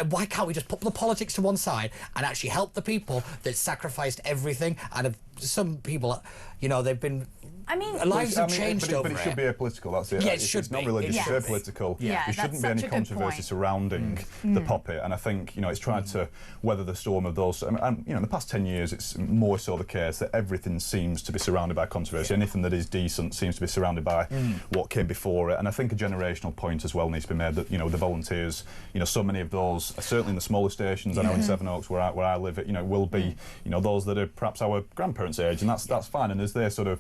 why can't we just put the politics to one side and actually help the people that sacrificed everything? And some people, you know, they've been... I mean, lives have changed over it. But it should be apolitical, that's it. Yeah, it should it's not religious, it's apolitical. Yeah, there shouldn't be any controversy surrounding the poppy, and I think, you know, it's tried to weather the storm of those. And, you know, in the past 10 years, it's more so the case that everything seems to be surrounded by controversy. Anything that is decent seems to be surrounded by what came before it. And I think a generational point as well needs to be made that, you know, the volunteers, you know, so many of those, certainly in the smaller stations, I know in Sevenoaks where I live, you know, will be, you know, those that are perhaps our grandparents' age, and that's fine. And as they sort of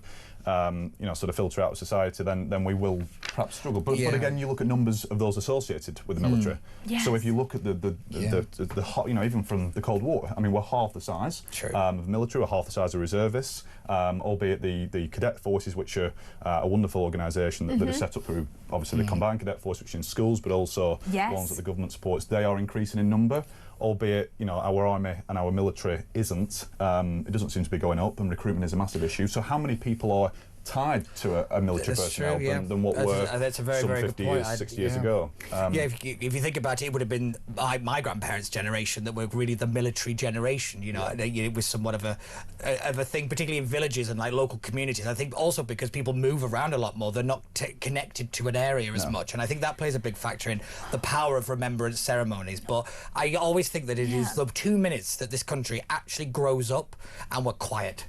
you know, sort of filter out of society, then we will perhaps struggle. But again, you look at numbers of those associated with the military. So if you look at the you know, even from the Cold War, I mean, we're half the size of the military, we're half the size of reservists, albeit the cadet forces, which are a wonderful organisation that are set up through, obviously, the combined cadet force, which is in schools, but also ones that the government supports. They are increasing in number, albeit, you know, our army and our military isn't. It doesn't seem to be going up, and recruitment is a massive issue. So how many people are tied to a military personnel than what were that's a very, some very 50 good point. years, 60 years ago? If you think about it, it would have been my grandparents' generation that were really the military generation. You know, it was somewhat of a thing, particularly in villages and like local communities. I think also because people move around a lot more, they're not connected to an area as much, and I think that plays a big factor in the power of remembrance ceremonies. But I always think that it is the 2 minutes that this country actually grows up and we're quiet.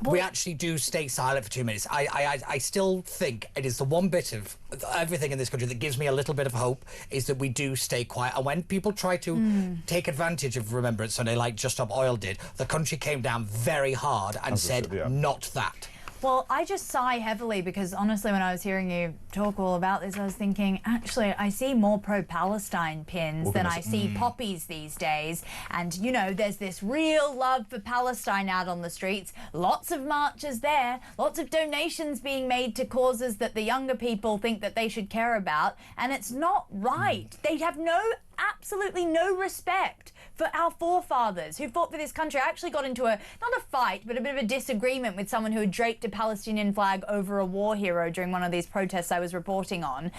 We actually do stay silent for 2 minutes. I still think it is the one bit of everything in this country that gives me a little bit of hope, is that we do stay quiet. And when people try to take advantage of Remembrance Sunday, like Just Stop Oil did, the country came down very hard and said, not that. Well, I just sigh heavily because honestly, when I was hearing you talk all about this, I was thinking, actually, I see more pro-Palestine pins than I see poppies these days. And, you know, there's this real love for Palestine out on the streets. Lots of marches there, lots of donations being made to causes that the younger people think that they should care about. And it's not right. They have absolutely no respect for our forefathers who fought for this country. I actually got into not a fight, but a bit of a disagreement with someone who had draped a Palestinian flag over a war hero during one of these protests I was reporting on.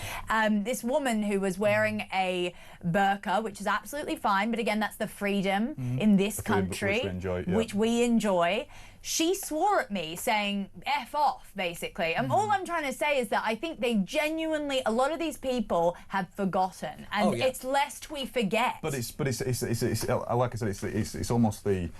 This woman who was wearing a burqa, which is absolutely fine, but again, that's the freedom in this country, which we enjoy. She swore at me saying, F off, basically. And all I'm trying to say is that I think they genuinely, a lot of these people have forgotten. And it's lest we forget. But it's like I said, it's almost the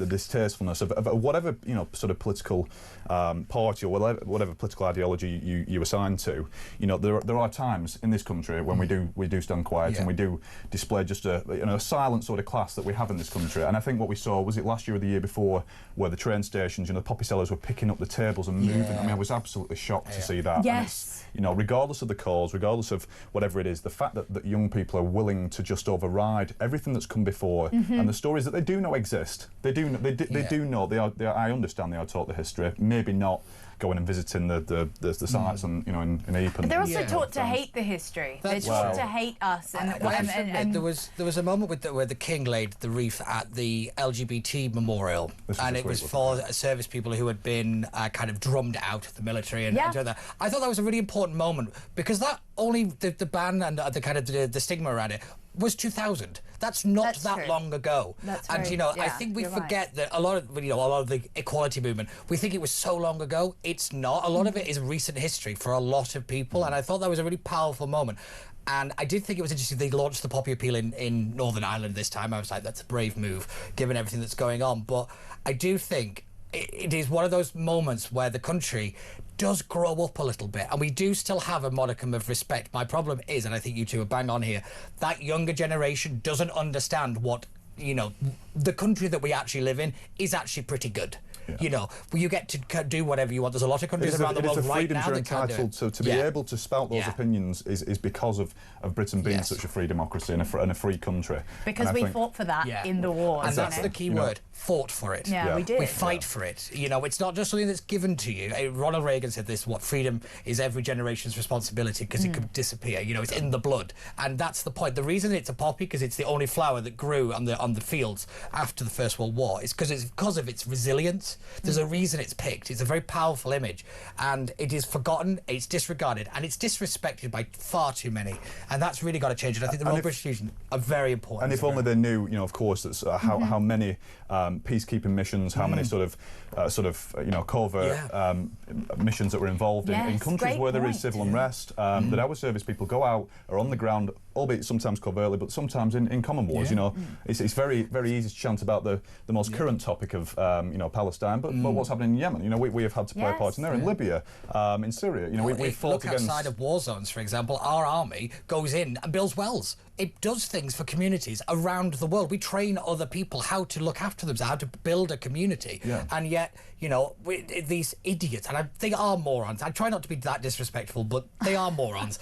distastefulness of whatever, you know, sort of political party or whatever political ideology you assign to. You know, there are times in this country when we do stand quiet and we do display just a silent sort of class that we have in this country. And I think what we saw, was it last year or the year before, where the train stations, you know, the poppy sellers were picking up the tables and moving. I mean, I was absolutely shocked to see that. And it's, you know, regardless of the cause, regardless of whatever it is, the fact that young people are willing to just override everything that's come before and the stories that they do know exist. They do know. I understand they are taught the history. Maybe not going and visiting the sites and, you know, in Ypres. But they're also taught to hate the history. They're taught to hate us. And there was a moment where the King laid the wreath at the LGBT memorial, and it was for service people who had been kind of drummed out of the military and that. I thought that was a really important moment, because that only the ban and the kind of the stigma around it was 2000. That's not that long ago. And you know, I think we forget that a lot of the equality movement, we think it was so long ago. It's not. A lot of it is recent history for a lot of people, and I thought that was a really powerful moment. And I did think it was interesting they launched the Poppy Appeal in Northern Ireland this time. I was like, that's a brave move, given everything that's going on. But I do think it is one of those moments where the country does grow up a little bit, and we do still have a modicum of respect. My problem is, and I think you two are bang on here, that younger generation doesn't understand what, you know, the country that we actually live in is actually pretty good. You know, you get to do whatever you want. There's a lot of countries around the world right now that can't do it. To be able to spout those opinions is because of Britain being such a free democracy and a free country. Because we fought for that in the war. And that's the key word, fought for it. Yeah, we did. We fight for it. You know, it's not just something that's given to you. Ronald Reagan said this, freedom is every generation's responsibility because it could disappear. You know, it's in the blood. And that's the point. The reason it's a poppy, because it's the only flower that grew on the fields after the First World War, is because of its resilience. There's a reason it's picked. It's a very powerful image. And it is forgotten, it's disregarded, and it's disrespected by far too many. And that's really got to change. And I think the Royal British Legion are very important. And if only they knew, you know, of course, that's how many peacekeeping missions, how many sort of you know, covert missions that were involved in countries where there is civil unrest, that our service people go out, are on the ground, albeit sometimes covertly, but sometimes in common wars. You know, it's very, very easy to chant about the most current topic of you know, Palestine, but what's happening in Yemen? You know, we have had to play a part in there, in Libya, in Syria. You know, we fought against. Outside of war zones, for example, our army goes in and builds wells. It does things for communities around the world. We train other people how to look after themselves, how to build a community. And yet, you know, these idiots, and they are morons. I try not to be that disrespectful, but they are morons.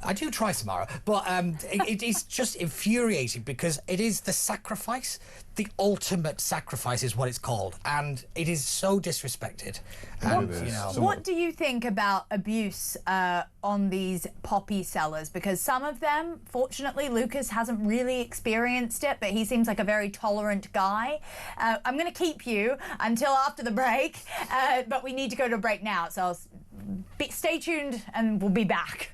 I do try, Samara, but it is just infuriating because it is the sacrifice. The ultimate sacrifice is what it's called, and it is so disrespected. And, you know, what do you think about abuse on these poppy sellers? Because some of them, fortunately, Lucas hasn't really experienced it, but he seems like a very tolerant guy. I'm going to keep you until after the break, but we need to go to a break now, so stay tuned and we'll be back.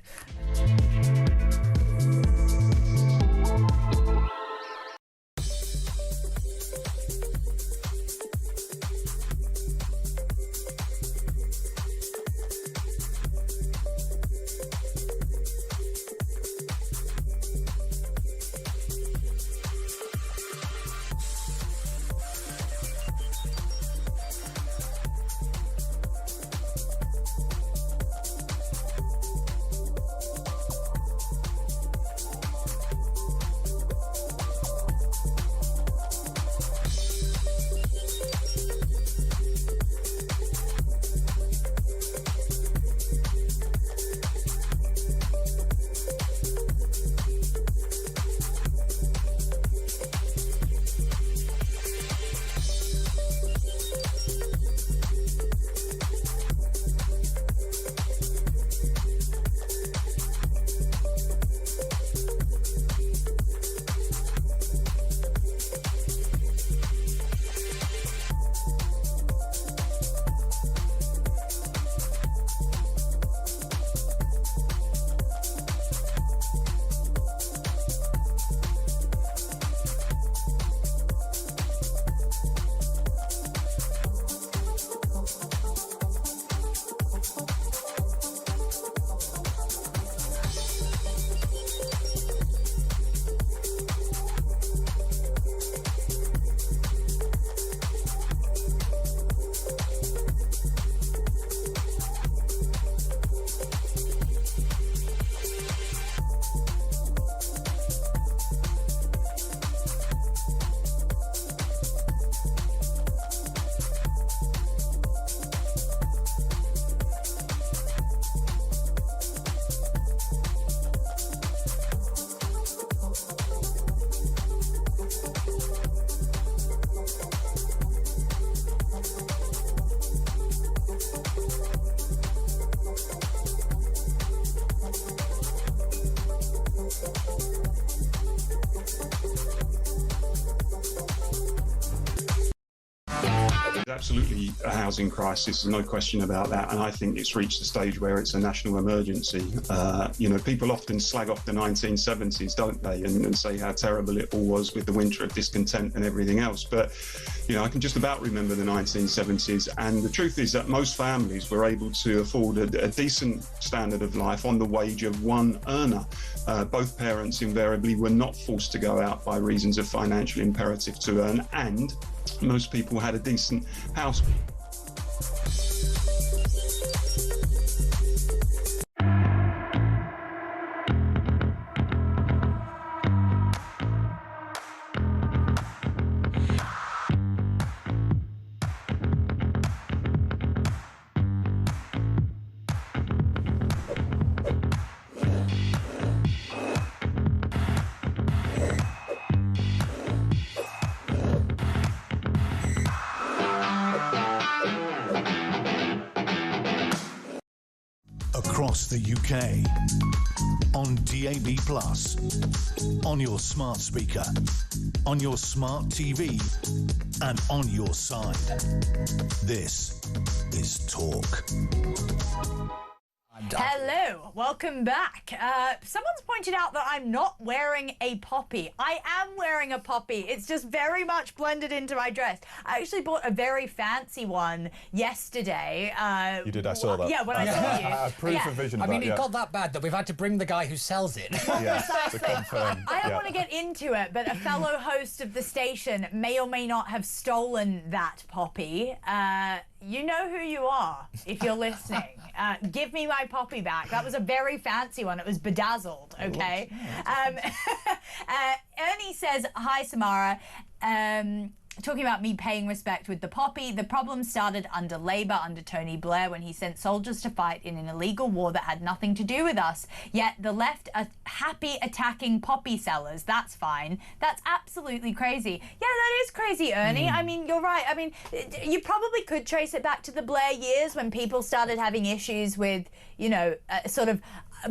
Absolutely a housing crisis, no question about that, and I think it's reached a stage where it's a national emergency. You know, people often slag off the 1970s, don't they, and say how terrible it all was with the winter of discontent and everything else, but you know, I can just about remember the 1970s, and the truth is that most families were able to afford a decent standard of life on the wage of one earner. Both parents invariably were not forced to go out by reasons of financial imperative to earn, and most people had a decent house. across the UK. On DAB+, on your smart speaker, on your smart TV, and on your side. This is Talk. Hello, welcome back. Someone's pointed out that I'm not wearing a poppy. I am wearing a poppy. It's just very much blended into my dress. I actually bought a very fancy one yesterday. You did, I saw that. Yeah, when I saw you. Proof of vision. I mean, it got that bad that we've had to bring the guy who sells it. Yeah, to confirm. I don't want to get into it, but a fellow host of the station may or may not have stolen that poppy. You know who you are if you're listening. Give me my poppy back. That was a very fancy one. It was bedazzled, okay? Ernie says, hi, Samara. Talking about me paying respect with the poppy, the problem started under Labour, under Tony Blair, when he sent soldiers to fight in an illegal war that had nothing to do with us. Yet the left are happy attacking poppy sellers. That's fine. That's absolutely crazy. Yeah, that is crazy, Ernie. I mean, you're right. I mean, you probably could trace it back to the Blair years when people started having issues with, you know, sort of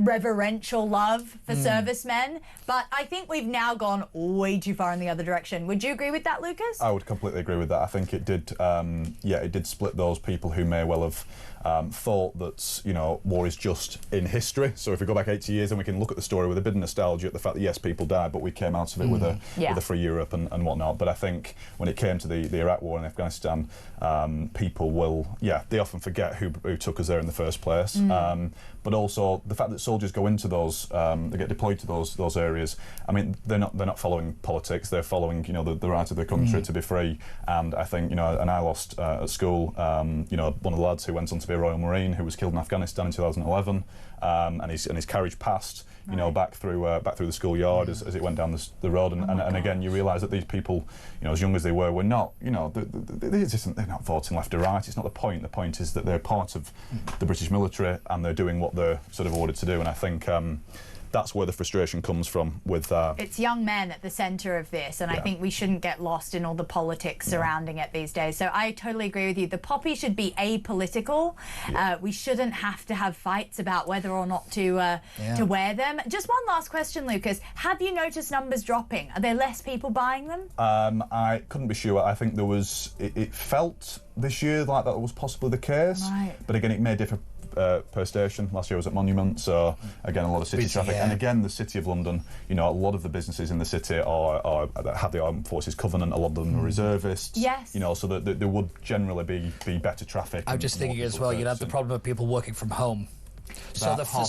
reverential love for servicemen, but I think we've now gone way too far in the other direction. Would you agree with that, Lucas? I would completely agree with that. I think it did, it did split those people who may well have thought that, you know, war is just in history. So if we go back 80 years and we can look at the story with a bit of nostalgia at the fact that, yes, people died, but we came out of it with a free Europe and whatnot. But I think when it came to the Iraq war and Afghanistan, people will, they often forget who took us there in the first place. But also the fact that soldiers go into those, they get deployed to those areas. I mean, they're not following politics. They're following, you know, the right of the country to be free. And I think, you know, and I lost at school, you know, one of the lads who went on to be a Royal Marine who was killed in Afghanistan in 2011, and his carriage passed, you know, back through the schoolyard as it went down the road. And again, you realise that these people, you know, as young as they were not, you know, they're not voting left or right. It's not the point. The point is that they're part of the British military and they're doing what they're sort of ordered to do. And I think that's where the frustration comes from with it's young men at the centre of this, and I think we shouldn't get lost in all the politics surrounding it these days. So I totally agree with you. The poppy should be apolitical. We shouldn't have to have fights about whether or not to wear them. Just one last question, Lucas. Have you noticed numbers dropping? Are there less people buying them? I couldn't be sure. I think there was, it felt this year like that was possibly the case, but again, it may differ per station. Last year I was at Monument, so again a lot of city traffic. And again, the City of London, you know, a lot of the businesses in the city have the Armed Forces Covenant. A lot of them are reservists. Yes. You know, so that there would generally be better traffic. I'm just thinking as well, you'd have the problem of people working from home. So But I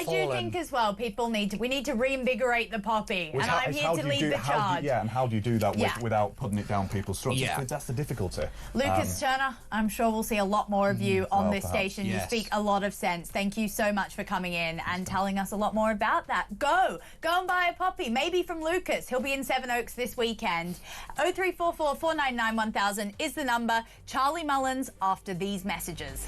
do think as well we need to reinvigorate the poppy, and I'm here to lead the charge. And how do you do that without putting it down people's throats? That's the difficulty. Lucas Turner, I'm sure we'll see a lot more of you on this station. You speak a lot of sense. Thank you so much for coming in and telling us a lot more about that. Go and buy a poppy, maybe from Lucas. He'll be in Sevenoaks this weekend. 0344 499 1000 is the number. Charlie Mullins after these messages.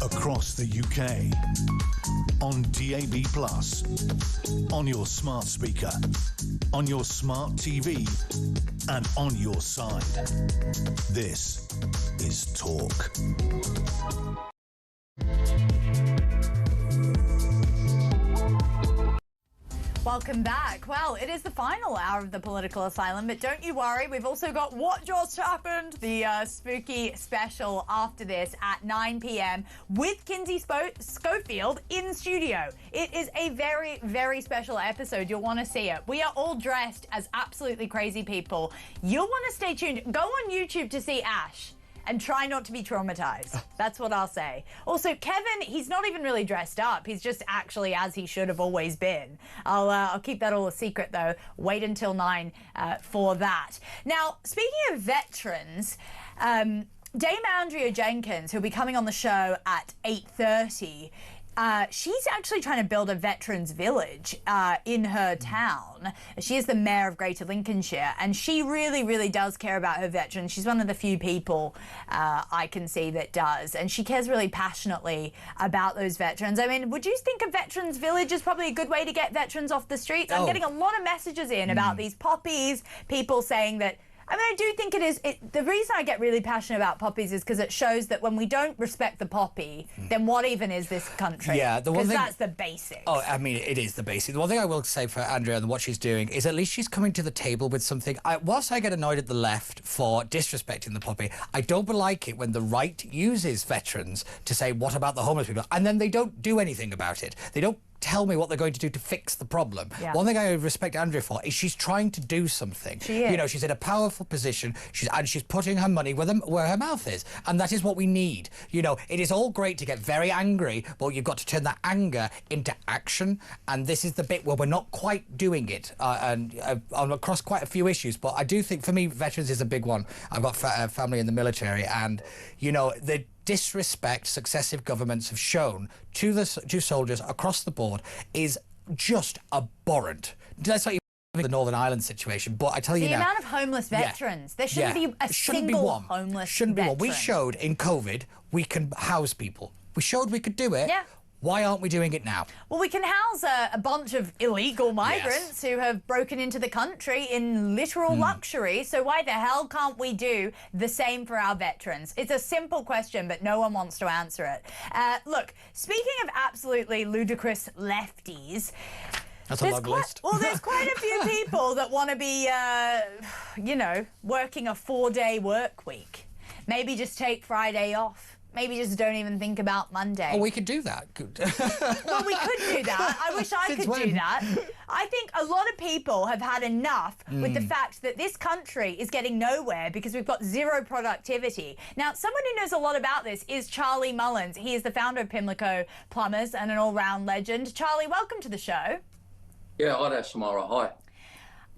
across the UK, on DAB+, on your smart speaker, on your smart TV, and on your side. This is Talk. Welcome back. Well, it is the final hour of the Political Asylum, but don't you worry, we've also got What Just Happened, the spooky special after this at 9 p.m. with Kinsey Schofield in studio. It is a very, very special episode. You'll want to see it. We are all dressed as absolutely crazy people. You'll want to stay tuned. Go on YouTube to see Ash. And try not to be traumatized. That's what I'll say. Also, Kevin, he's not even really dressed up. He's just actually as he should have always been. I'll keep that all a secret, though. Wait until 9 for that. Now, speaking of veterans, Dame Andrea Jenkins, who'll be coming on the show at 8:30, she's actually trying to build a veterans village in her town. She is the mayor of Greater Lincolnshire, and she really, really does care about her veterans. She's one of the few people I can see that does, and she cares really passionately about those veterans. I mean, would you think a veterans village is probably a good way to get veterans off the streets? I'm getting a lot of messages in about these poppies, people saying that. I mean, I do think it is. The reason I get really passionate about poppies is because it shows that when we don't respect the poppy, then what even is this country? Yeah, the one thing, that's the basics. Oh, I mean, it is the basics. The one thing I will say for Andrea and what she's doing is at least she's coming to the table with something. Whilst I get annoyed at the left for disrespecting the poppy, I don't like it when the right uses veterans to say, what about the homeless people? And then they don't do anything about it. They don't tell me what they're going to do to fix the problem. Yeah. One thing I respect Andrea for is she's trying to do something. She is. You know, she's in a powerful position, and she's putting her money where her mouth is, and that is what we need. You know, it is all great to get very angry, but you've got to turn that anger into action, and this is the bit where we're not quite doing it, and across quite a few issues. But I do think, for me, veterans is a big one. I've got family in the military, and, you know, the disrespect successive governments have shown to soldiers across the board is just abhorrent. That's not even the Northern Ireland situation, but I tell you now, the amount of homeless veterans, there shouldn't be a single homeless veteran. We showed in COVID we can house people. We showed we could do it. Yeah. Why aren't we doing it now? Well, we can house a bunch of illegal migrants who have broken into the country in literal luxury, so why the hell can't we do the same for our veterans? It's a simple question, but no one wants to answer it. Look, speaking of absolutely ludicrous lefties, that's a long list. Well, there's quite a few people that want to be, you know, working a 4-day work week. Maybe just take Friday off. Maybe just don't even think about Monday. Oh, we could do that. Well, we could do that. I wish I could do that. I think a lot of people have had enough with the fact that this country is getting nowhere because we've got zero productivity. Now, someone who knows a lot about this is Charlie Mullins. He is the founder of Pimlico Plumbers and an all-round legend. Charlie, welcome to the show. Yeah, hi there, Samara. Hi.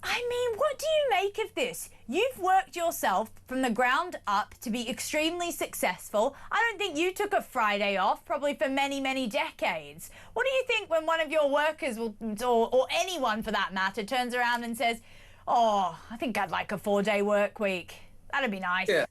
I mean, what do you make of this? You've worked yourself from the ground up to be extremely successful. I don't think you took a Friday off, probably for many, many decades. What do you think when one of your workers, or anyone for that matter, turns around and says, oh, I think I'd like a 4-day work week. That'd be nice. Yeah.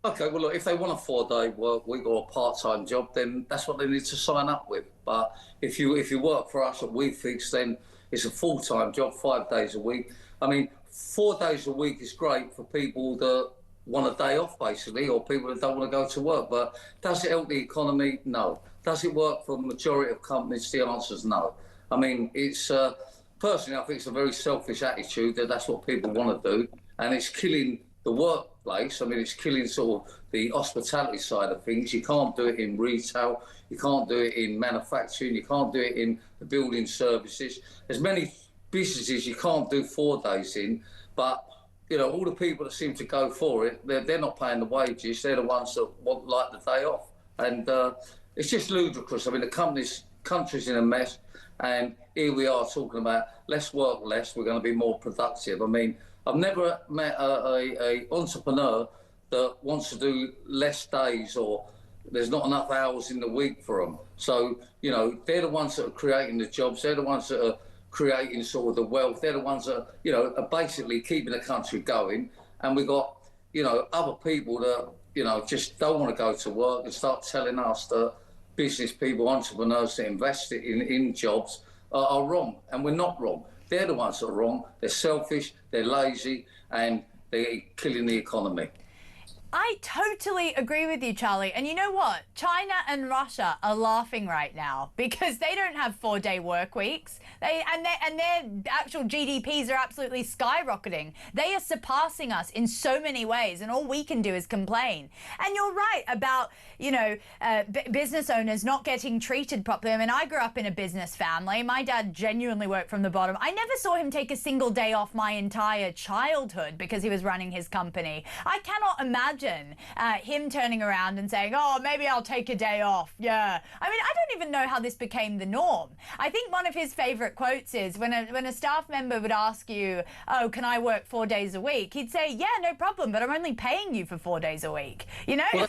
Okay, well, look, if they want a 4-day work week or a part-time job, then that's what they need to sign up with. But if you work for us at WeFix, then it's a full-time job, 5 days a week. I mean, 4 days a week is great for people that want a day off, basically, or people that don't want to go to work. But does it help the economy? No. Does it work for the majority of companies? The answer is no. I mean, it's personally, I think it's a very selfish attitude that that's what people want to do, and it's killing the workplace. I mean, it's killing sort of the hospitality side of things. You can't do it in retail. You can't do it in manufacturing. You can't do it in the building services. There's many businesses you can't do 4 days in, but you know, all the people that seem to go for it, they're not paying the wages. They're the ones that want like the day off, and it's just ludicrous. I mean, the country's in a mess, and here we are talking about let's work less. We're going to be more productive. I mean, I've never met a entrepreneur that wants to do less days, or there's not enough hours in the week for them. So you know, they're the ones that are creating the jobs. They're the ones that are creating sort of the wealth. They're the ones that, you know, are basically keeping the country going. And we've got, you know, other people that, you know, just don't want to go to work and start telling us that business people, entrepreneurs that invest in jobs are wrong, and we're not wrong. They're the ones that are wrong. They're selfish, they're lazy, and they're killing the economy. I totally agree with you, Charlie. And you know what? China and Russia are laughing right now because they don't have 4-day work weeks. Their actual GDPs are absolutely skyrocketing. They are surpassing us in so many ways, and all we can do is complain. And you're right about, business owners not getting treated properly. I mean, I grew up in a business family. My dad genuinely worked from the bottom. I never saw him take a single day off my entire childhood because he was running his company. I cannot imagine him turning around and saying, oh, maybe I'll take a day off. Yeah. I mean, I don't even know how this became the norm. I think one of his favourite quotes is when a staff member would ask you, oh, can I work 4 days a week? He'd say, yeah, no problem, but I'm only paying you for 4 days a week. You know? Well,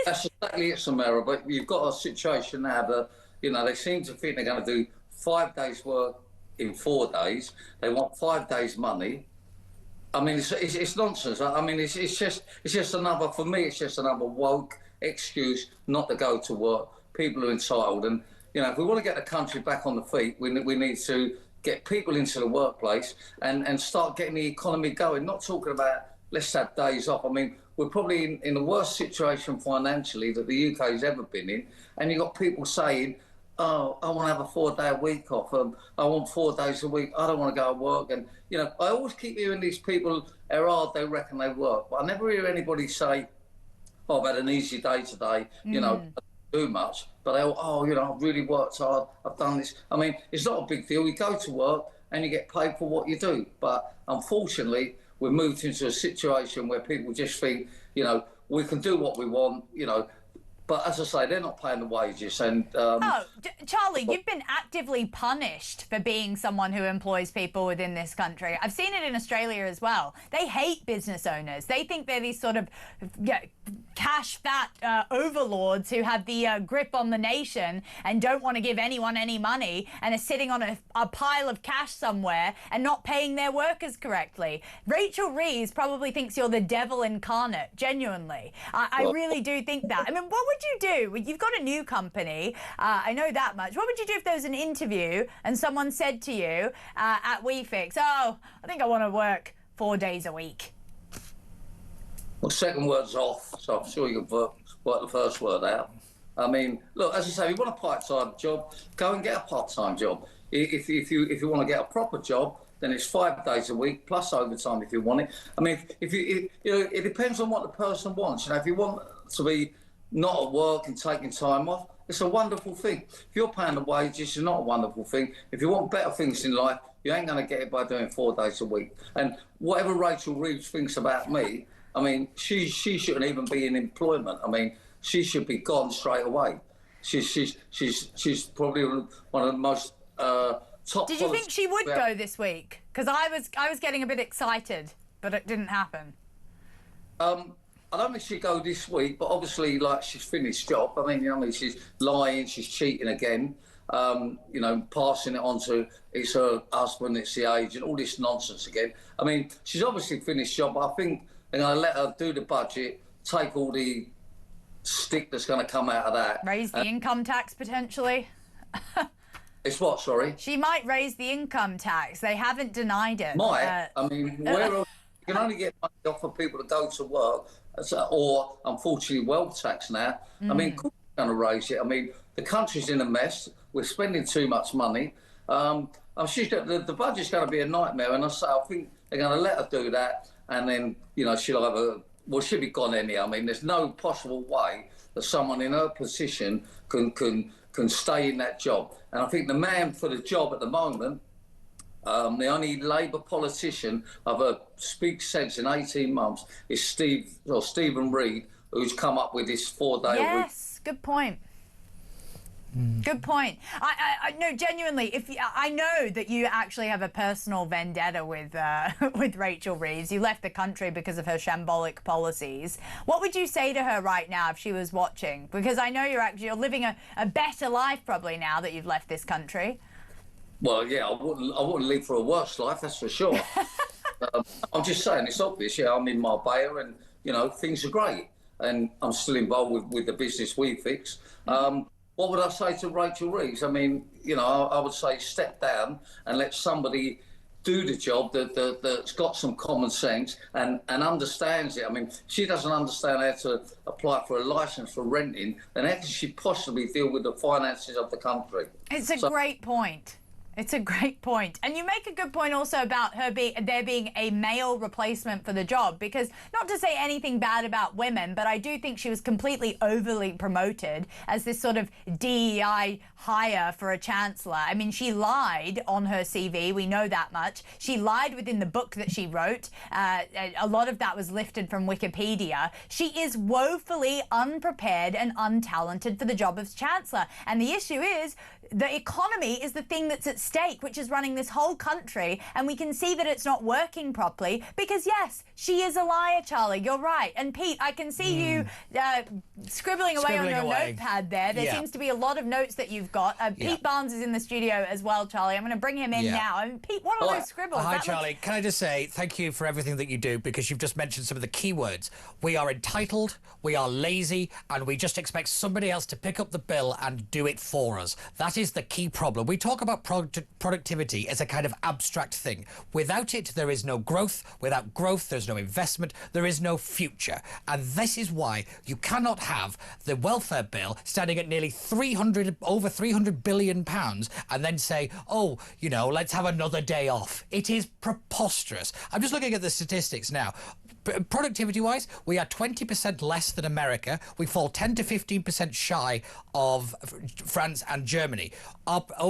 that's exactly it, Samara. But you've got a situation now that, they seem to think they're going to do 5 days work in 4 days. They want 5 days money. I mean, it's nonsense. I mean, it's just another, for me, it's just another woke excuse not to go to work. People are entitled. And, if we want to get the country back on the feet, we need to get people into the workplace and start getting the economy going. Not talking about let's have days off. I mean, we're probably in the worst situation financially that the UK has ever been in. And you've got people saying, oh, I want to have a 4-day a week off. I want 4 days a week. I don't want to go to work. And, I always keep hearing these people how hard they reckon they work. But I never hear anybody say, oh, I've had an easy day today, I don't do much. But I've really worked hard. I've done this. I mean, it's not a big deal. You go to work and you get paid for what you do. But unfortunately, we've moved into a situation where people just think, we can do what we want, But as I say, they're not paying the wages. And Charlie, you've been actively punished for being someone who employs people within this country. I've seen it in Australia as well. They hate business owners. They think they're these sort of cash-fat overlords who have the grip on the nation and don't want to give anyone any money and are sitting on a pile of cash somewhere and not paying their workers correctly. Rachel Reeves probably thinks you're the devil incarnate, genuinely. I really do think that. I mean, what would you do? You've got a new company. I know that much. What would you do if there was an interview and someone said to you at WeFix, oh, I think I want to work 4 days a week? Well, second word's off, so I'm sure you can work the first word out. I mean, look, as I say, if you want a part-time job, go and get a part-time job. If you want to get a proper job, then it's 5 days a week plus overtime if you want it. I mean, it depends on what the person wants. If you want to be not at work and taking time off, it's a wonderful thing. If you're paying the wages, it's not a wonderful thing. If you want better things in life, you ain't going to get it by doing 4 days a week. And whatever Rachel Reeves thinks about me, I mean, she shouldn't even be in employment. I mean, she should be gone straight away. She's probably one of the most top. Did you think she would go this week? Because I was getting a bit excited, but it didn't happen. I don't think she'd go this week, but obviously, she's finished job. I mean, she's lying, she's cheating again. Passing it on to it's her husband, it's the agent, all this nonsense again. I mean, she's obviously finished job, but I think they're going to let her do the budget, take all the stick that's going to come out of that. Raise the income tax, potentially? It's what, sorry? She might raise the income tax. They haven't denied it. Might? I mean, where else? You can only get money off for people to go to work, or, unfortunately, wealth tax now. I mean, of course they're going to raise it. I mean, the country's in a mess. We're spending too much money. The budget's going to be a nightmare, and I think they're going to let her do that, and then, she'll be gone anyhow. I mean, there's no possible way that someone in her position can stay in that job. And I think the man for the job at the moment, the only Labour politician I've speak sense in 18 months is Stephen Reid, who's come up with this 4-day week. Yes, good point. Good point. I no, genuinely, I know that you actually have a personal vendetta with Rachel Reeves. You left the country because of her shambolic policies. What would you say to her right now if she was watching? Because I know you're living a better life probably now that you've left this country. Well, yeah, I wouldn't live for a worse life, that's for sure. I'm just saying, it's obvious. Yeah, I'm in Marbella, and things are great, and I'm still involved with the business WeFix. what would I say to Rachel Reeves? I mean, you know, I would say step down and let somebody do the job that's got some common sense and understands it. I mean, if she doesn't understand how to apply for a licence for renting, then how can she possibly deal with the finances of the country? It's a great point. It's a great point. And you make a good point also about there being a male replacement for the job, because not to say anything bad about women, but I do think she was completely overly promoted as this sort of DEI hire for a chancellor. I mean, she lied on her CV. We know that much. She lied within the book that she wrote. A lot of that was lifted from Wikipedia. She is woefully unprepared and untalented for the job of chancellor. And the issue is, the economy is the thing that's at stake, which is running this whole country, and we can see that it's not working properly because, yes, she is a liar, Charlie. You're right. And Pete, I can see you scribbling away on your notepad there. There seems to be a lot of notes that you've got. Pete Barnes is in the studio as well, Charlie. I'm going to bring him in now. I mean, Pete, what are those scribbles? Hi, Charlie. Can I just say thank you for everything that you do, because you've just mentioned some of the key words. We are entitled, we are lazy, and we just expect somebody else to pick up the bill and do it for us. That is the key problem. We talk about productivity as a kind of abstract thing. Without it, there is no growth. Without growth, there's no investment. There is no future. And this is why you cannot have the welfare bill standing at nearly over 300 billion pounds and then say, oh, you know, let's have another day off. It is preposterous. I'm just looking at the statistics now. Productivity-wise, we are 20% less than America. We fall 10 to 15% shy of France and Germany.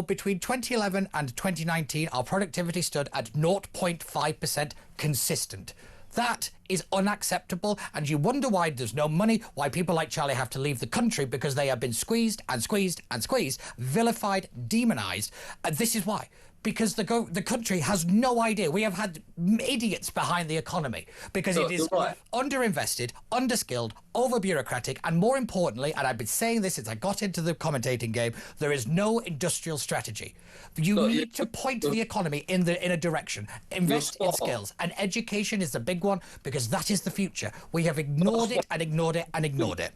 Between 2011 and 2019, our productivity stood at 0.5% consistent. That is unacceptable, and you wonder why there's no money, why people like Charlie have to leave the country, because they have been squeezed and squeezed and squeezed, vilified, demonised. And this is why. Because the country has no idea. We have had idiots behind the economy because it is underinvested, underskilled, over-bureaucratic, and more importantly, and I've been saying this since I got into the commentating game, there is no industrial strategy. You need to point the economy in a direction, invest in skills, and education is the big one, because that is the future. We have ignored it and ignored it and ignored it.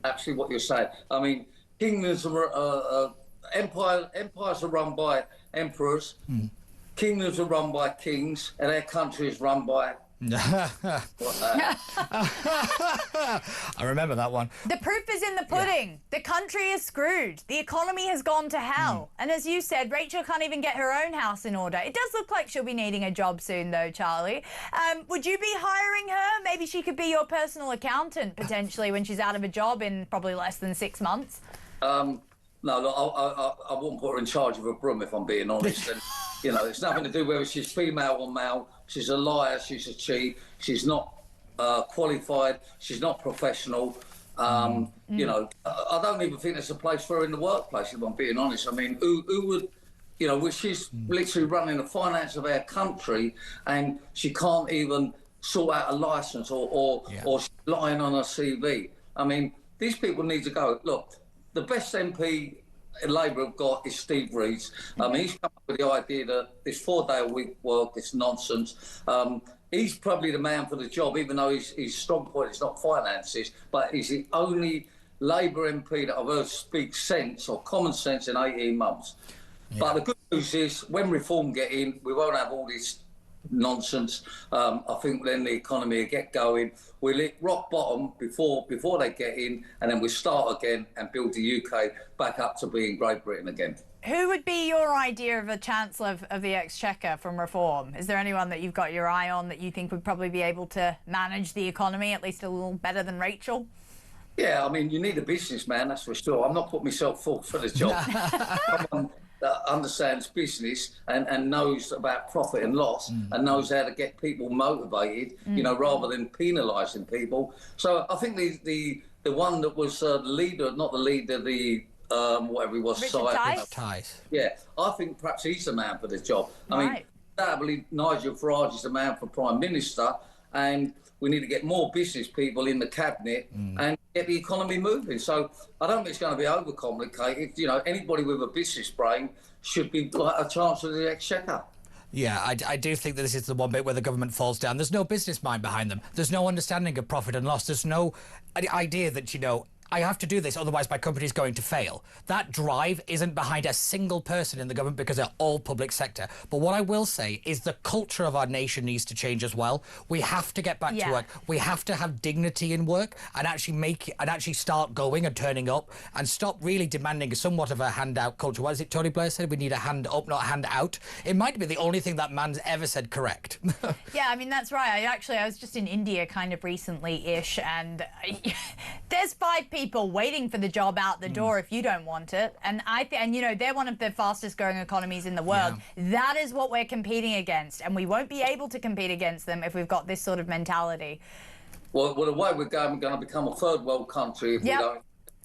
Actually, what you're saying. I mean, kingdoms are empires are run by emperors, kingdoms are run by kings, and our country is run by... I remember that one. The proof is in the pudding. The country is screwed. The economy has gone to hell. And as you said, Rachel can't even get her own house in order. It does look like she'll be needing a job soon, though, Charlie. Would you be hiring her? Maybe she could be your personal accountant, potentially, when she's out of a job in probably less than 6 months. No, look, I wouldn't put her in charge of a broom, if I'm being honest. And, you know, it's nothing to do with whether she's female or male. She's a liar, she's a cheat, she's not qualified, she's not professional. You know, I don't even think there's a place for her in the workplace, if I'm being honest. I mean, who would, you know, she's literally running the finance of our country, and she can't even sort out a licence or she's lying on her CV. I mean, these people need to go. Look, the best MP Labour have got is Steve Reeves. He's come up with the idea that this 4-day-a-week work is nonsense. He's probably the man for the job, even though his strong point is not finances, but he's the only Labour MP that I've heard speak sense or common sense in 18 months. Yeah. But the good news is, when reform get in, we won't have all this nonsense. I think then the economy will get going. We'll hit rock bottom before they get in, and then we'll start again and build the UK back up to being Great Britain again. Who would be your idea of a Chancellor of the Exchequer from reform? Is there anyone that you've got your eye on that you think would probably be able to manage the economy at least a little better than Rachel? Yeah, I mean, you need a businessman, that's for sure. I'm not putting myself forward for the job. Someone that understands business and knows about profit and loss and knows how to get people motivated, you know, rather than penalising people. So I think the one that was the leader, not the leader, the whatever he was, Tice. Yeah, I think perhaps he's the man for the job. I mean, undoubtedly Nigel Farage is the man for Prime Minister, and we need to get more business people in the cabinet and get the economy moving. So I don't think it's going to be overcomplicated. You know, anybody with a business brain should be like a Chancellor of the Exchequer. Yeah, I do think that this is the one bit where the government falls down. There's no business mind behind them. There's no understanding of profit and loss. There's no idea that, you know, I have to do this, otherwise my company's going to fail. That drive isn't behind a single person in the government because they're all public sector. But what I will say is the culture of our nation needs to change as well. We have to get back to work. We have to have dignity in work and actually start going and turning up and stop really demanding somewhat of a handout culture. What is it Tony Blair said? We need a hand up, not a hand out. It might be the only thing that man's ever said correct. Yeah, I mean, that's right. I was just in India kind of recently-ish, and there's 5 people waiting for the job out the door if you don't want it. And you know, they're one of the fastest growing economies in the world. Yeah. That is what we're competing against, and we won't be able to compete against them if we've got this sort of mentality. Well, the way we're going to become a third world country if we don't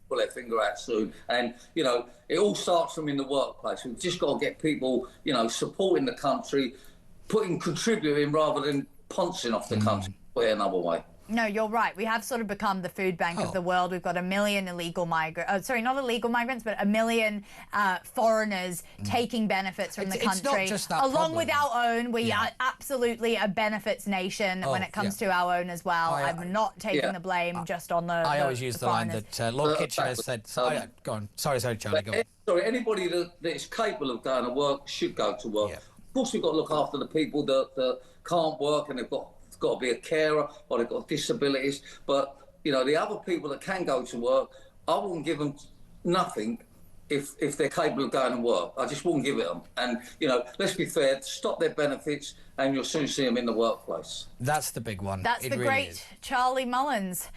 pull their finger out soon. And, you know, it all starts from in the workplace. We've just got to get people, you know, supporting the country, contributing rather than pouncing off the country another way. No, you're right. We have sort of become the food bank of the world. We've got 1 million illegal migrants, sorry, not illegal migrants, but 1 million foreigners taking benefits from the country. It's not just that along problem. with our own. We are absolutely a benefits nation when it comes to our own as well. I'm not taking the blame just on the I always use the line that Lord Kitchener has said. Go on. Sorry, Charlie, go on. Sorry, anybody that is capable of going to work should go to work. Yeah. Of course, we've got to look after the people that can't work and they've got to be a carer or they've got disabilities. But, you know, the other people that can go to work, I wouldn't give them nothing if they're capable of going to work. I just wouldn't give it them. And, you know, let's be fair, stop their benefits and you'll soon see them in the workplace. That's the big one. That's the great Charlie Mullins,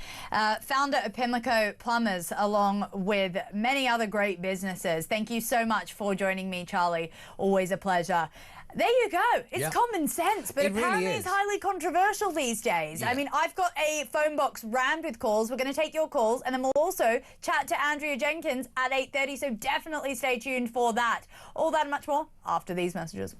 founder of Pimlico Plumbers, along with many other great businesses. Thank you so much for joining me, Charlie. Always a pleasure. There you go. It's common sense, but apparently it's highly controversial these days. I mean, I've got a phone box rammed with calls. We're going to take your calls, and then we'll also chat to Andrea Jenkins at 8:30, so definitely stay tuned for that. All that and much more after these messages.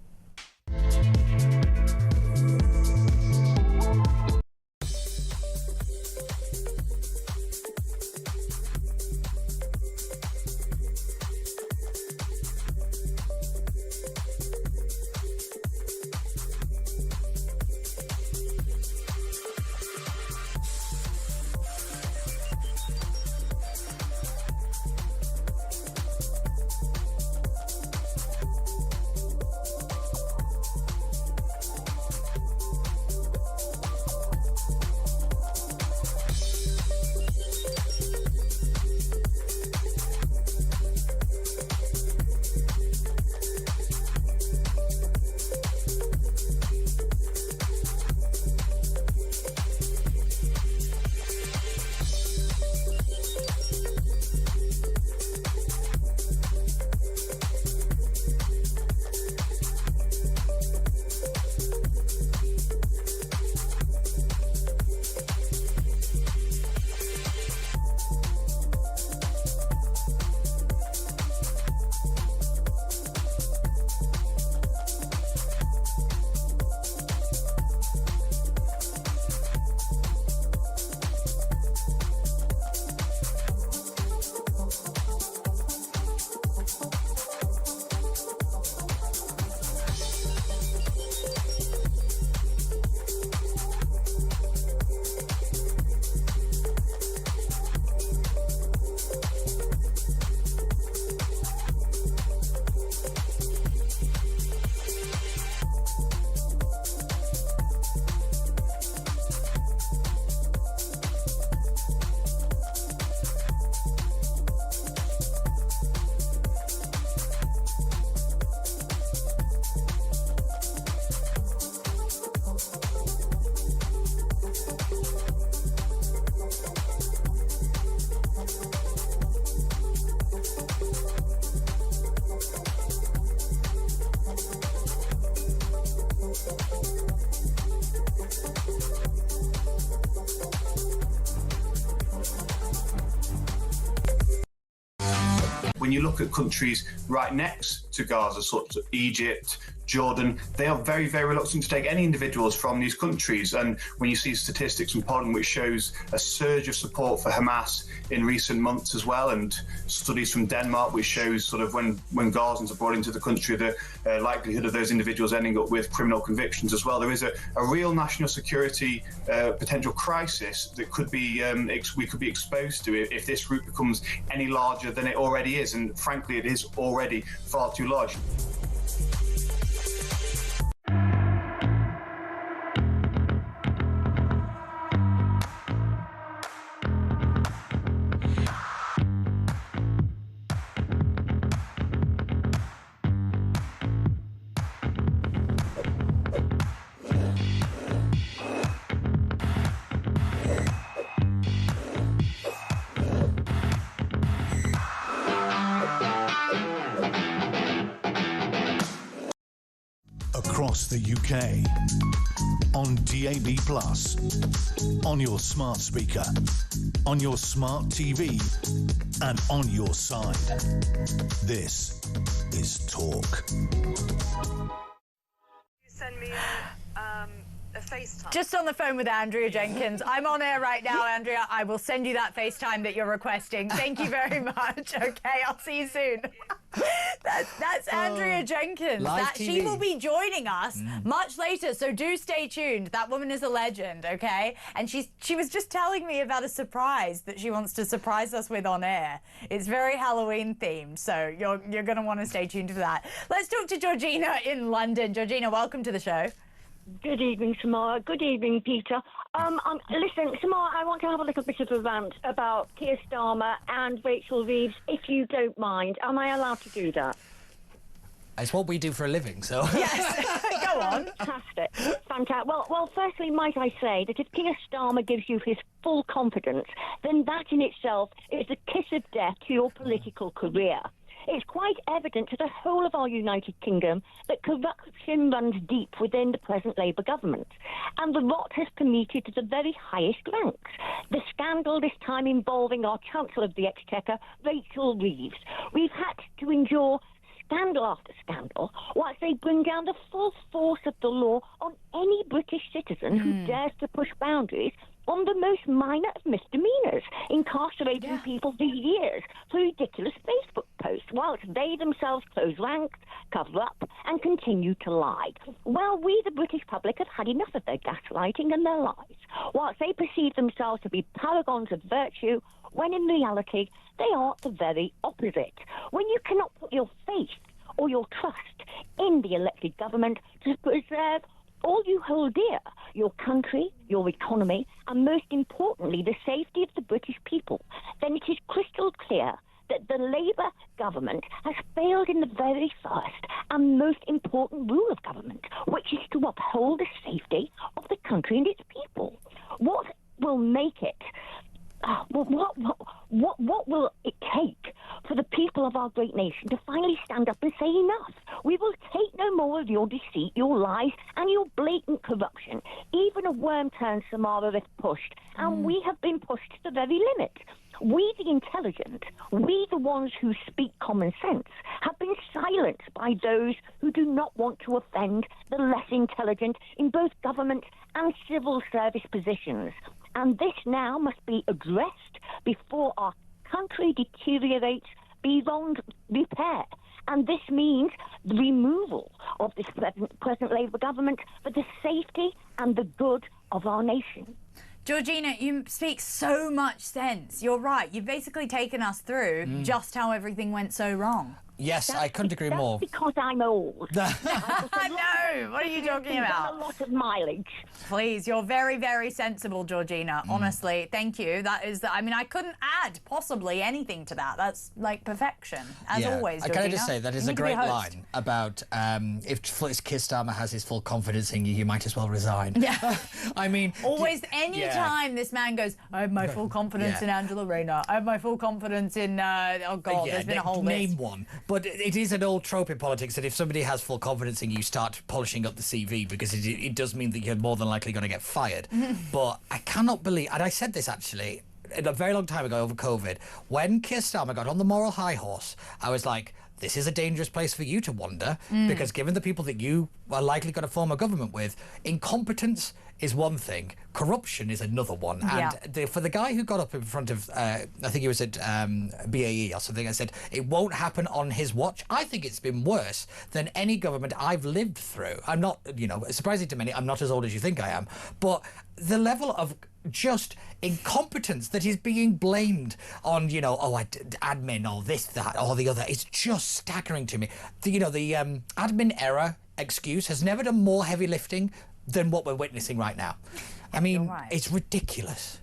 When you look at countries right next to Gaza, such as Egypt, Jordan, they are very, very reluctant to take any individuals from these countries. And when you see statistics from Poland, which shows a surge of support for Hamas in recent months as well, and studies from Denmark, which shows sort of when Gazans are brought into the country, the likelihood of those individuals ending up with criminal convictions as well. There is a real national security potential crisis that could be we could be exposed to if this route becomes any larger than it already is. And frankly, it is already far too large. Across the UK, on DAB+, on your smart speaker, on your smart TV, and on your side. This is Talk. You send me a FaceTime. Just on the phone with Andrea Jenkins. I'm on air right now, Andrea. I will send you that FaceTime that you're requesting. Thank you very much. Okay, I'll see you soon. That's Andrea Jenkins. She will be joining us much later, so do stay tuned. That woman is a legend, okay? And she was just telling me about a surprise that she wants to surprise us with on air. It's very Halloween themed, so you're going to want to stay tuned for that. Let's talk to Georgina in London. Georgina, welcome to the show. Good evening, Samara. Good evening, Peter. Listen, Samara, I want to have a little bit of a rant about Keir Starmer and Rachel Reeves, if you don't mind. Am I allowed to do that? It's what we do for a living, so... Yes, go on. Fantastic. Well, firstly, might I say that if Keir Starmer gives you his full confidence, then that in itself is the kiss of death to your political career. It's quite evident to the whole of our United Kingdom that corruption runs deep within the present Labour government, and the rot has permeated to the very highest ranks. The scandal this time involving our Chancellor of the Exchequer, Rachel Reeves. We've had to endure scandal after scandal whilst they bring down the full force of the law on any British citizen who dares to push boundaries on the most minor of misdemeanours, incarcerating people for years for ridiculous Facebook posts, whilst they themselves close ranks, cover up, and continue to lie. Well, we, the British public, have had enough of their gaslighting and their lies, whilst they perceive themselves to be paragons of virtue, when in reality they are the very opposite. When you cannot put your faith or your trust in the elected government to preserve all you hold dear, your country, your economy, and most importantly, the safety of the British people, then it is crystal clear that the Labour government has failed in the very first and most important rule of government, which is to uphold the safety of the country and its people. What will make it? What will it take for the people of our great nation to finally stand up and say enough? We will take no more of your deceit, your lies, and your blatant corruption. Even a worm turns Samara if pushed, and we have been pushed to the very limit. We, the intelligent, we, the ones who speak common sense, have been silenced by those who do not want to offend the less intelligent in both government and civil service positions. And this now must be addressed before our country deteriorates beyond repair. And this means the removal of this present Labour government for the safety and the good of our nation. Georgina, you speak so much sense. You're right. You've basically taken us through just how everything went so wrong. Yes, I couldn't agree more. Because I'm old. No, what are you talking about? A lot of mileage. Please, you're very, very sensible, Georgina. Honestly, thank you. That is, I mean, I couldn't add possibly anything to that. That's like perfection, as always, Georgina. Can I just say, that is a great line about if Keir Starmer has his full confidence in you, you might as well resign. Yeah. I mean... Always, any time this man goes, I have my full confidence in Angela Rayner. I have my full confidence in, oh God, there's been a whole list. Name one. But it is an old trope in politics that if somebody has full confidence in you, start polishing up the CV, because it does mean that you're more than likely going to get fired. But I cannot believe, and I said this actually a very long time ago over COVID, when Keir Starmer got on the moral high horse, I was like, this is a dangerous place for you to wander, because given the people that you are likely going to form a government with, incompetence is one thing, corruption is another one. Yeah. And for the guy who got up in front of, I think he was at BAE or something, and said it won't happen on his watch, I think it's been worse than any government I've lived through. I'm not, surprising to many, I'm not as old as you think I am, but the level of just incompetence that is being blamed on, admin or this, that, or the other, is just staggering to me. The admin error excuse has never done more heavy lifting than what we're witnessing right now. I mean, it's ridiculous.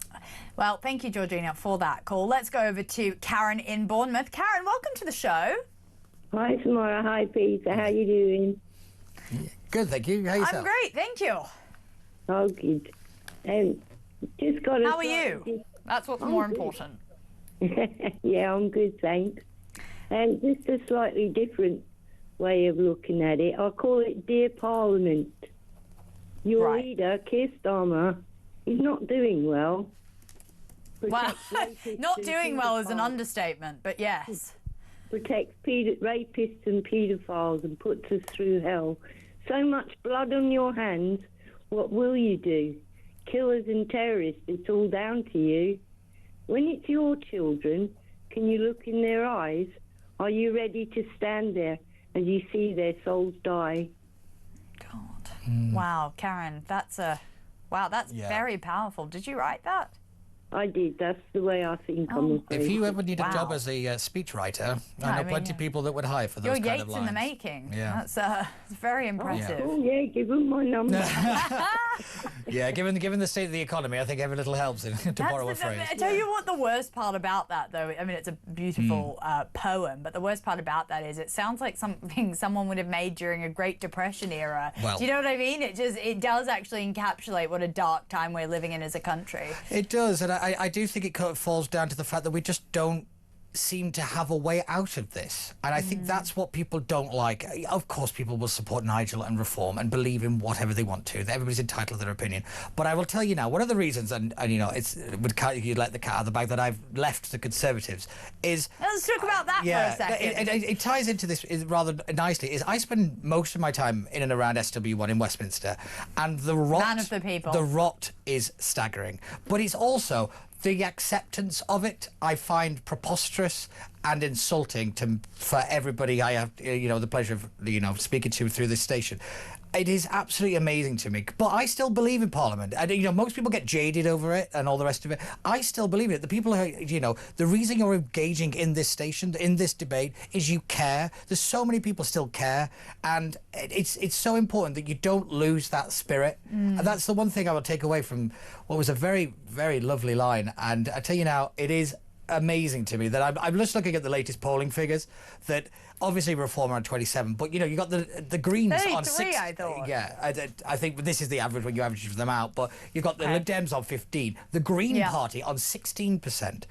Well, thank you, Georgina, for that call. Let's go over to Karen in Bournemouth. Karen, welcome to the show. Hi, Samara. Hi, Peter. How you doing? Good, thank you. How yourself? I'm great, thank you. Oh, good. Just got. How are you? That's what's more important. Yeah, I'm good, thanks. Just a slightly different way of looking at it. I call it Dear Parliament. Your leader, Keir Starmer, is not doing well. Well, not doing well is an understatement, but yes. Protects rapists and paedophiles and puts us through hell. So much blood on your hands, what will you do? Killers and terrorists, it's all down to you. When it's your children, can you look in their eyes? Are you ready to stand there as you see their souls die? Wow, Karen, that's very powerful. Did you write that? I did. That's the way I think. I'm afraid. If you ever need a job as a speechwriter, I know plenty of people that would hire for those You're kind of Yates lines. in the making. Yeah. That's very impressive. Oh, yeah, give them my number. Yeah, given the state of the economy, I think every little helps, to borrow a phrase. I tell you what, the worst part about that, though, I mean, it's a beautiful poem, but the worst part about that is it sounds like something someone would have made during a Great Depression era. Well, do you know what I mean? It does actually encapsulate what a dark time we're living in as a country. It does, and I do think it kind of falls down to the fact that we just don't seem to have a way out of this, and I think that's what people don't like. Of course, people will support Nigel and reform and believe in whatever they want to. Everybody's entitled to their opinion. But I will tell you now, one of the reasons, and you let the cat out of the bag, that I've left the Conservatives is. Let's talk about that for a second. It ties into this rather nicely. Is I spend most of my time in and around SW1 in Westminster, and the rot. Man of the people. The rot is staggering, but it's also. The acceptance of it, I find preposterous and insulting for everybody I have, the pleasure of, speaking to through this station. It is absolutely amazing to me. But I still believe in Parliament. And, most people get jaded over it and all the rest of it. I still believe in it. The people who, the reason you're engaging in this station, in this debate, is you care. There's so many people still care. And it's so important that you don't lose that spirit. And that's the one thing I will take away from what was a very, very lovely line. And I tell you now, it is amazing to me that I'm just looking at the latest polling figures that obviously Reform are on 27, but you got the Greens 33, on 6. I thought. Yeah, I think this is the average when you average them out, but you've got the Lib Dems on 15, the Green Party on 16%.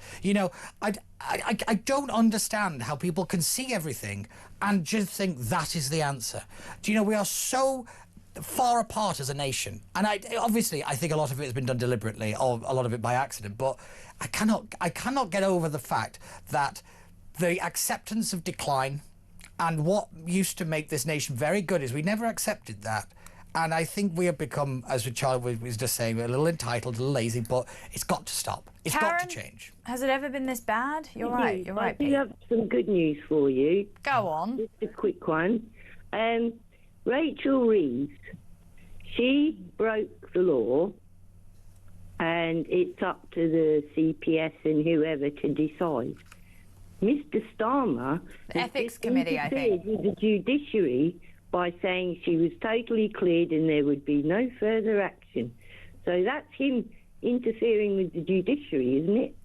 I don't understand how people can see everything and just think that is the answer. We are so far apart as a nation, and I think a lot of it has been done deliberately, or a lot of it by accident, but I cannot get over the fact that the acceptance of decline and what used to make this nation very good is we never accepted that. And I think we have become, as Charlie was just saying, a little entitled, a little lazy, but it's got to stop. It's Karen, got to change. Has it ever been this bad? You're right, I do Pete. have some good news for you. Go on. Just a quick one. Rachel Reeves, she broke the law, and it's up to the CPS and whoever to decide. Mr. Starmer the Ethics Committee, I think, with the judiciary by saying she was totally cleared and there would be no further action. So that's him interfering with the judiciary, isn't it?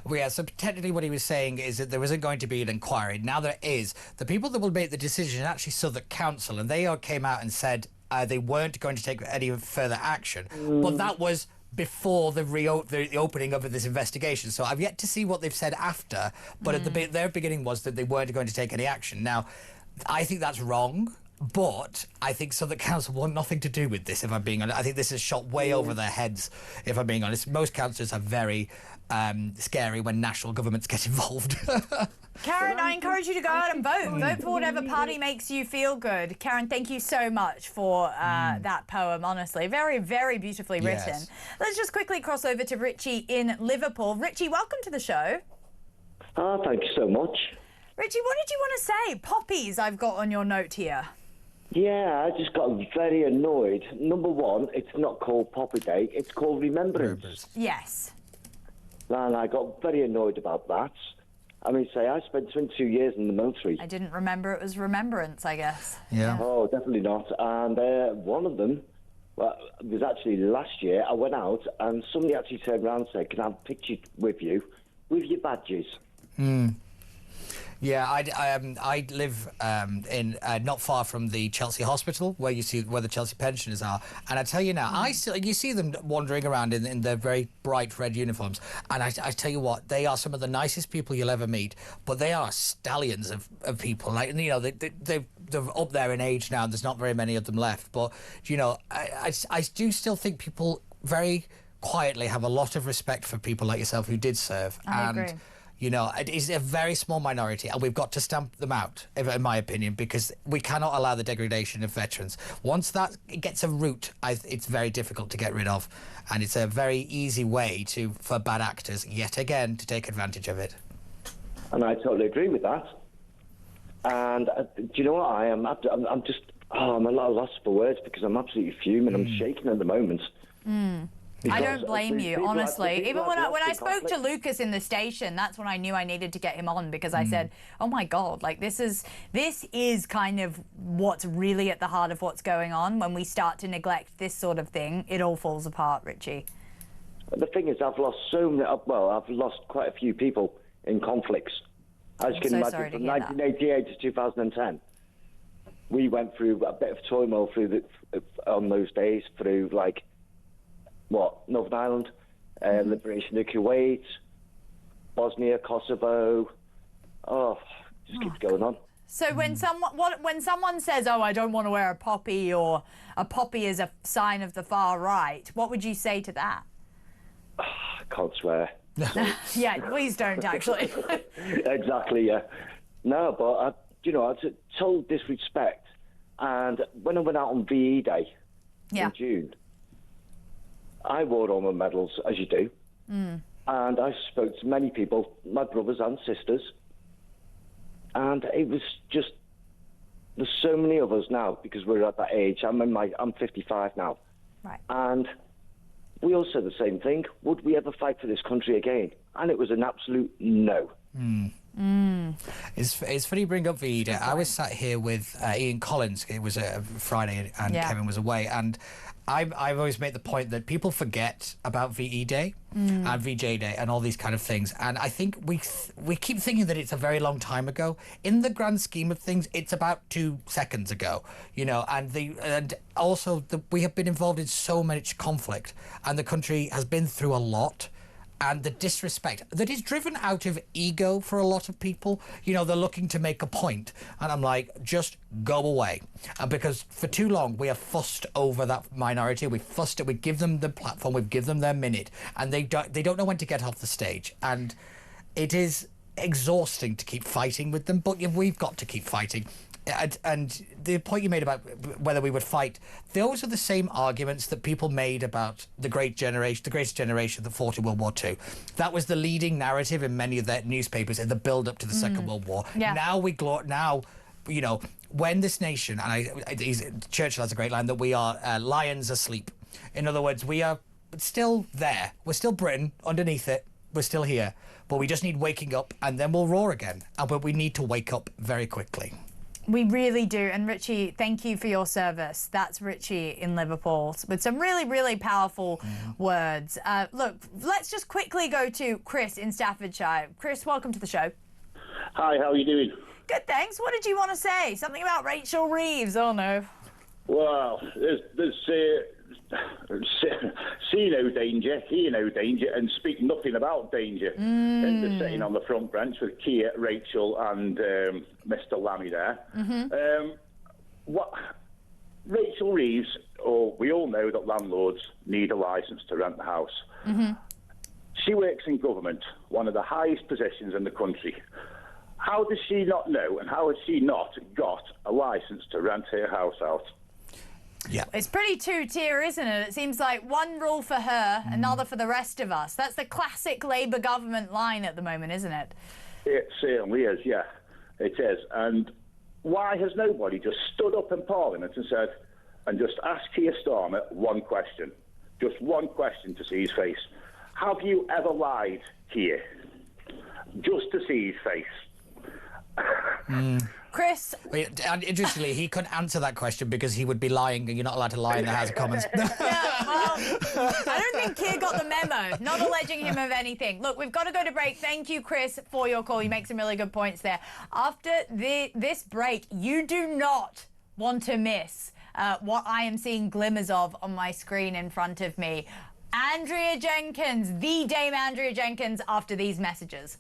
Well, yeah, so technically what he was saying is that there isn't going to be an inquiry. Now there is. The people that will make the decision are actually Southwark Council, and they all came out and said they weren't going to take any further action. But that was before the opening of this investigation. So I've yet to see what they've said after, but at their beginning was that they weren't going to take any action. Now, I think that's wrong. But I think Southwark Council want nothing to do with this, if I'm being honest. I think this is shot way over their heads, if I'm being honest. Most councillors are very scary when national governments get involved. Karen, I encourage you to go out and vote. Vote for whatever party makes you feel good. Karen, thank you so much for that poem, honestly. Very, very beautifully written. Yes. Let's just quickly cross over to Richie in Liverpool. Richie, welcome to the show. Thank you so much. Richie, what did you want to say? Poppies, I've got on your note here. Yeah, I just got very annoyed. Number one, it's not called Poppy Day, it's called Remembrance. Yes. And I got very annoyed about that. I mean, I spent 22 years in the military. I didn't remember it was Remembrance, I guess. Yeah. Oh, definitely not. And one of them, well, it was actually last year, I went out and somebody actually turned around and said, can I have a picture with you, with your badges? Yeah, I live in not far from the Chelsea Hospital, where the Chelsea pensioners are, and I tell you now, you see them wandering around in their very bright red uniforms, and I tell you what, they are some of the nicest people you'll ever meet, but they are stallions of people. Like, you know, they're up there in age now, and there's not very many of them left. But you know, I do still think people very quietly have a lot of respect for people like yourself who did serve. I agree. You know, it is a very small minority, and we've got to stamp them out, in my opinion, because we cannot allow the degradation of veterans. Once that gets a root, it's very difficult to get rid of, and it's a very easy way for bad actors, yet again, to take advantage of it. And I totally agree with that. And do you know what I am? I'm just, I'm a lot lost for words because I'm absolutely fuming. I'm shaking at the moment. I don't blame you, honestly. Even when I spoke to Lucas in the station, that's when I knew I needed to get him on, because I said, oh my God, like this is kind of what's really at the heart of what's going on. When we start to neglect this sort of thing, it all falls apart, Richie. The thing is, I've lost I've lost quite a few people in conflicts. As you can imagine, from 1988 to 2010, we went through a bit of turmoil on those days, through like, Northern Ireland, liberation of Kuwait, Bosnia, Kosovo. Just keeps going on. So when someone says, "Oh, I don't want to wear a poppy," or "a poppy is a sign of the far right," what would you say to that? I can't swear. Yeah, please don't. Actually. Exactly. Yeah. No, but I total disrespect. And when I went out on VE Day in June, I wore all my medals, as you do, and I spoke to many people, my brothers and sisters, and it was just, there's so many of us now, because we're at that age. I'm 55 now, right? And we all said the same thing. Would we ever fight for this country again? And it was an absolute no. It's funny you bring up VE Day. I was sat here with Ian Collins. It was a Friday, and Kevin was away, and I've always made the point that people forget about VE Day and VJ Day and all these kind of things, and I think we keep thinking that it's a very long time ago. In the grand scheme of things, it's about 2 seconds ago, you know. And also we have been involved in so much conflict, and the country has been through a lot. And the disrespect that is driven out of ego for a lot of people. You know, they're looking to make a point. And I'm like, just go away. Because for too long, we have fussed over that minority. We've fussed it. We give them the platform. We've given them their minute. And they don't know when to get off the stage. And it is exhausting to keep fighting with them. But we've got to keep fighting. And the point you made about whether we would fight, those are the same arguments that people made about the greatest generation that fought in World War II. That was the leading narrative in many of their newspapers in the build-up to the Second World War. Yeah. Now, you know, when this nation, and Churchill has a great line, that we are lions asleep. In other words, we are still there. We're still Britain underneath it. We're still here. But we just need waking up, and then we'll roar again. But we need to wake up very quickly. We really do. And Richie, thank you for your service. That's Richie in Liverpool with some really, really powerful words. Look, let's just quickly go to Chris in Staffordshire. Chris, welcome to the show. Hi, how are you doing? Good, thanks. What did you want to say? Something about Rachel Reeves? Oh, no. Well, there's see no danger, hear no danger, and speak nothing about danger. And they're sitting on the front bench with Kia, Rachel, and Mr. Lammy there. Rachel Reeves, we all know that landlords need a licence to rent the house. She works in government, one of the highest positions in the country. How does she not know, and how has she not got a licence to rent her house out? Yeah. It's pretty two-tier, isn't it? It seems like one rule for her, another for the rest of us. That's the classic Labour government line at the moment, isn't it? It certainly is, yeah. It is. And why has nobody just stood up in Parliament and said, and just asked Keir Starmer one question, just one question to see his face? Have you ever lied, Keir? Just to see his face. Chris? And interestingly, he couldn't answer that question because he would be lying, and you're not allowed to lie in the House of Commons. Well, I don't think Keir got the memo. Not alleging him of anything. Look, we've got to go to break. Thank you, Chris, for your call. You make some really good points there. After this break, you do not want to miss what I am seeing glimmers of on my screen in front of me. Andrea Jenkins, the Dame Andrea Jenkins, after these messages.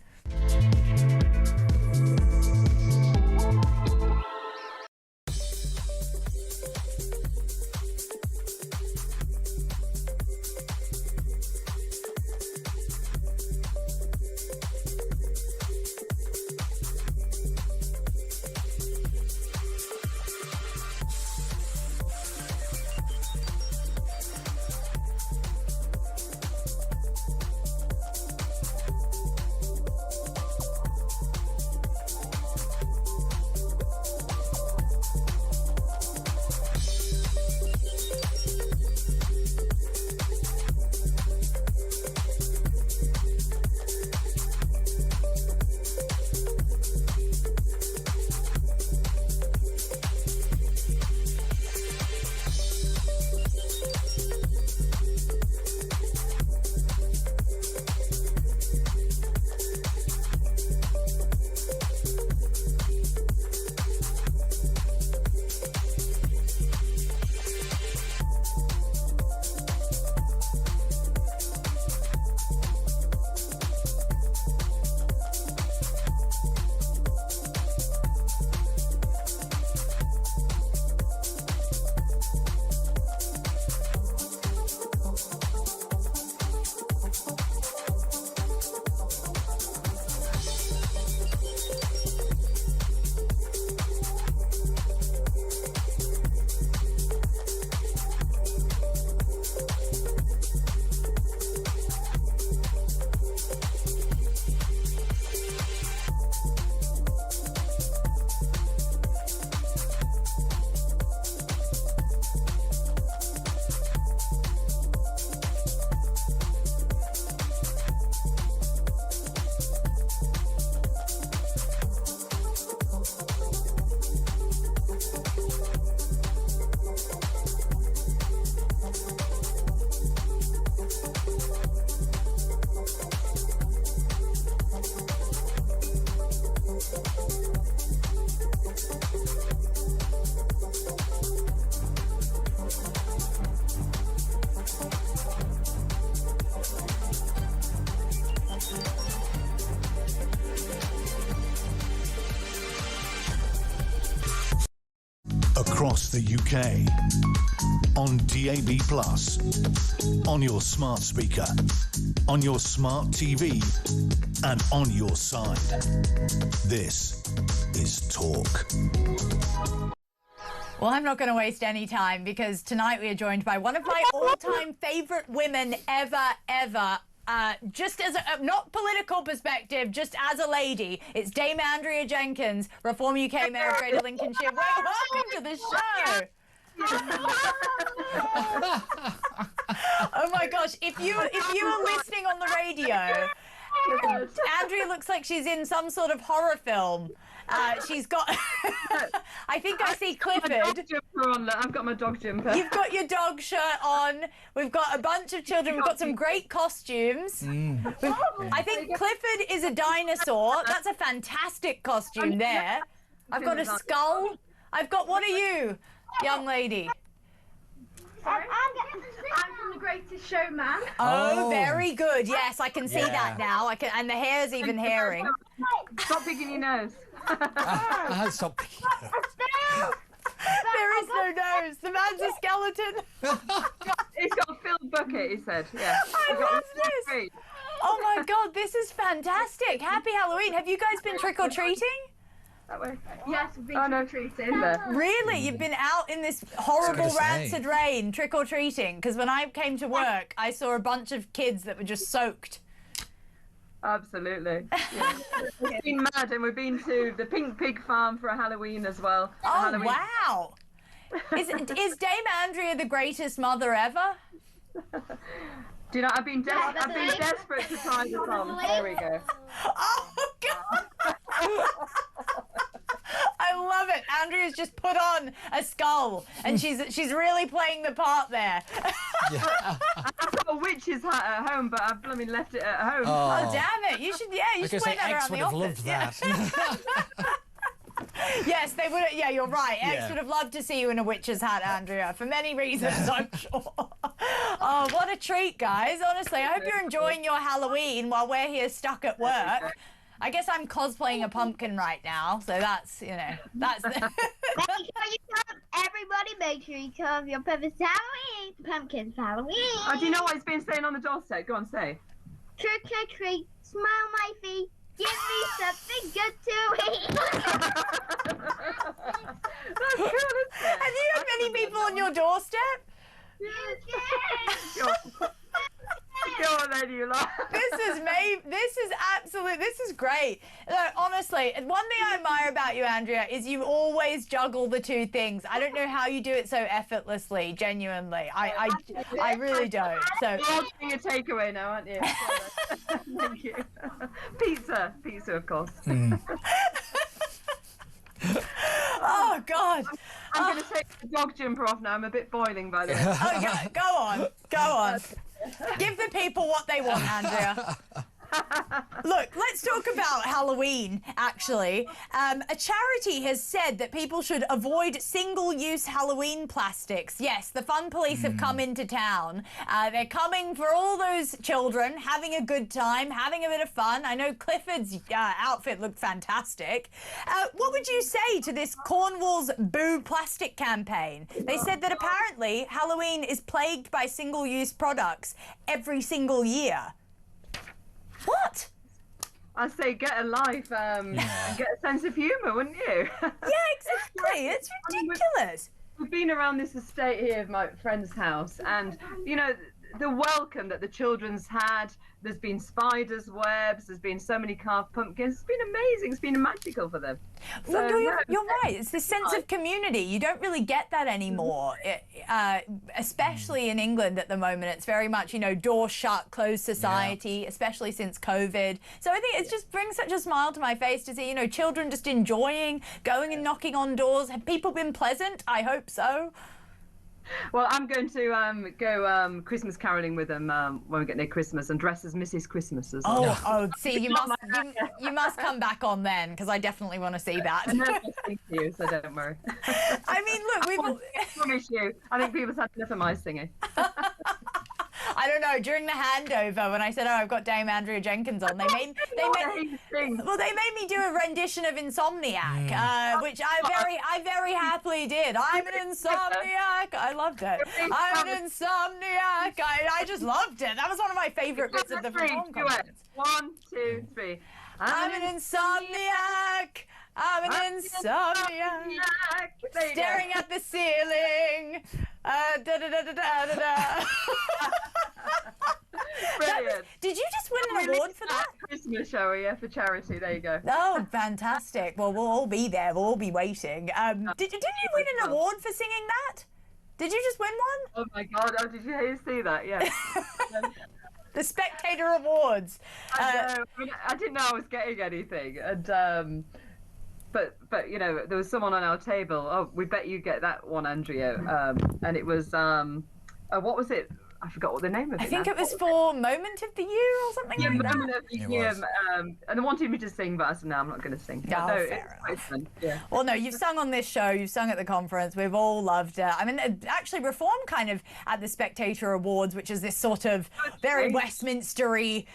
Across the UK, on DAB+, on your smart speaker, on your smart TV, and on your side. This is Talk. Well, I'm not going to waste any time because tonight we are joined by one of my all-time favourite women ever. Just as a not political perspective, just as a lady, it's Dame Andrea Jenkins, Reform UK Mayor of Greater Lincolnshire. Welcome to the show. Oh my gosh! If you are listening on the radio, Andrea looks like she's in some sort of horror film. She's got. I think I see Clifford. I've got my dog jumper. You've got your dog shirt on. We've got a bunch of children. We've got some great costumes. I think Clifford is a dinosaur. That's a fantastic costume there. I've got a skull. I've got. What are you, young lady? I'm from The Greatest Showman. Oh, very good. Yes, I can see that now. I can, and the hair's even hairing. Stop picking your nose. Stop picking your nose. There is no nose. The man's a skeleton. He's got a filled bucket, he said. Yeah. I love this. Oh my God, this is fantastic. Happy Halloween. Have you guys been trick-or-treating? Yes, we've been trick-or-treating. Really? You've been out in this horrible rancid rain trick-or-treating? Because when I came to work, I saw a bunch of kids that were just soaked. Absolutely. Yeah. We've been mad, and we've been to the Pink Pig Farm for a Halloween as well. Oh, wow. Is Dame Andrea the greatest mother ever? Do you know, I've been desperate to try this on. There we go. Oh, God. I love it. Andrea's just put on a skull, and she's really playing the part there. I've got a witch's hat at home, but I've blooming left it at home. Oh, damn it. You should wear that around the office. Yes, they would. Yeah, you're right. X would have loved to see you in a witch's hat, Andrea, for many reasons, I'm sure. Oh, what a treat, guys. Honestly, I hope you're enjoying your Halloween while we're here stuck at work. I guess I'm cosplaying a pumpkin right now, so that's, that's... Make sure you come, everybody, make sure you come. Your purpose is Halloween. Pumpkin's Halloween. Oh, do you know what it's been saying on the doorstep? Go on, say. Trick or treat, smile my feet. Give me something good to eat. That's cool, isn't it? Have you had many people on your doorstep? You can. Go on then, you lot. This is great. Look, honestly, one thing I admire about you, Andrea, is you always juggle the two things. I don't know how you do it so effortlessly, genuinely. I really don't. So you're doing a takeaway now, aren't you? Thank you. Pizza, of course. Oh, God. I'm going to take the dog jumper off now. I'm a bit boiling, by the way. Oh, go on. Give the people what they want, Andrea. Look, let's talk about Halloween, actually. A charity has said that people should avoid single-use Halloween plastics. Yes, the fun police have come into town. They're coming for all those children, having a good time, having a bit of fun. I know Clifford's outfit looked fantastic. What would you say to this Cornwall's Boo Plastic campaign? They said that apparently Halloween is plagued by single-use products every single year. What? I say get a life and get a sense of humour, wouldn't you? Yeah, exactly. It's ridiculous. We've been around this estate here of my friend's house, and, the welcome that the children's had. There's been spiders' webs. There's been so many carved pumpkins. It's been amazing. It's been magical for them. Well, you're right. It's this sense of community. You don't really get that anymore, especially in England at the moment. It's very much, door shut, closed society, especially since COVID. So I think it just brings such a smile to my face to see, children just enjoying going and knocking on doors. Have people been pleasant? I hope so. Well, I'm going to go Christmas caroling with them when we get near Christmas and dress as Mrs. Christmas as well. Oh, see, you must come back on then, because I definitely want to see that. Thank you, so don't worry. I mean, look, I promise you, I think people's had enough of my singing. I don't know. During the handover, when I said, "Oh, I've got Dame Andrea Jenkins on," they made me do a rendition of Insomniac, which I very happily did. I'm an insomniac. I loved it. I'm an insomniac. I just loved it. That was one of my favourite bits of the performance. 1, 2, 3. I'm an insomniac. I'm an insomniac. Staring at the ceiling. Brilliant. Did you just win an award for that? Christmas show, for charity. There you go. Oh, fantastic. Well, we'll all be there. We'll all be waiting. Did you win an award for singing that? Did you just win one? Oh, my God. Oh, did you see that? Yeah. The Spectator Awards. I didn't know I was getting anything. And... But there was someone on our table. Oh, we bet you get that one, Andrea. And it was what was it? I forgot what the name of it. I think it was for Moment of the Year or something like that. Moment of the Year. And they wanted me to sing, but I said no, I'm not going to sing. No, fair enough. Well, no, you've sung on this show. You've sung at the conference. We've all loved it. I mean, actually, Reform kind of at the Spectator Awards, which is this sort of very Westminstery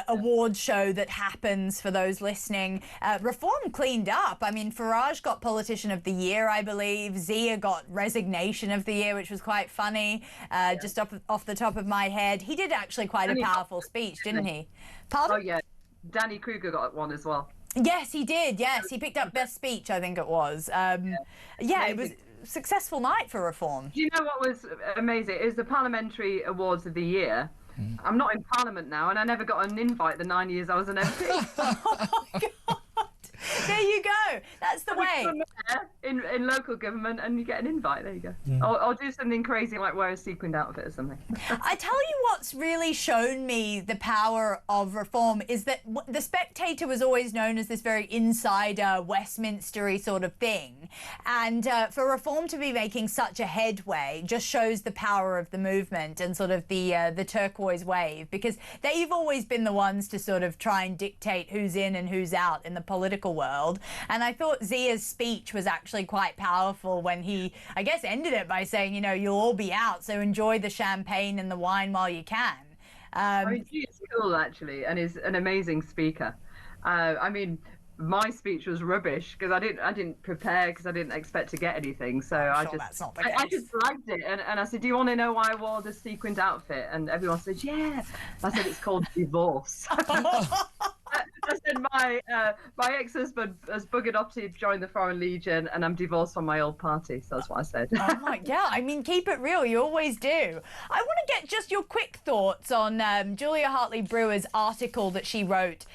awards show that happens for those listening. Reform cleaned up. I mean, Farage got Politician of the Year, I believe. Zia got Resignation of the Year, which was quite funny. Just off the the top of my head. He did actually quite a powerful speech, didn't he? Pardon? Oh, yeah. Danny Kruger got one as well. Yes, he did. Yes, he picked up Best Speech, I think it was. Yeah, it was a successful night for Reform. Do you know what was amazing? It was the Parliamentary Awards of the Year. I'm not in Parliament now, and I never got an invite the 9 years I was an MP. Oh, my God. There you go. That's the way. In local government, and you get an invite. There you go. Or do something crazy like wear a sequined outfit or something. I tell you what's really shown me the power of Reform is that the Spectator was always known as this very insider, Westminstery sort of thing. And for Reform to be making such a headway just shows the power of the movement and sort of the turquoise wave, because they've always been the ones to sort of try and dictate who's in and who's out in the political world. And I thought Zia's speech was actually quite powerful when he, I guess, ended it by saying, you know, you'll all be out, so enjoy the champagne and the wine while you can. I mean, she is cool, actually, and is an amazing speaker. I mean, my speech was rubbish because I didn't prepare because I didn't expect to get anything. So I just flagged it and I said, do you want to know why I wore the sequined outfit? And everyone said, yeah. I said, it's called divorce. I said my ex-husband has buggered off to join the Foreign Legion, and I'm divorced from my old party. So that's what I said. Oh my, yeah, I mean, keep it real. You always do. I want to get just your quick thoughts on Julia Hartley-Brewer's article that she wrote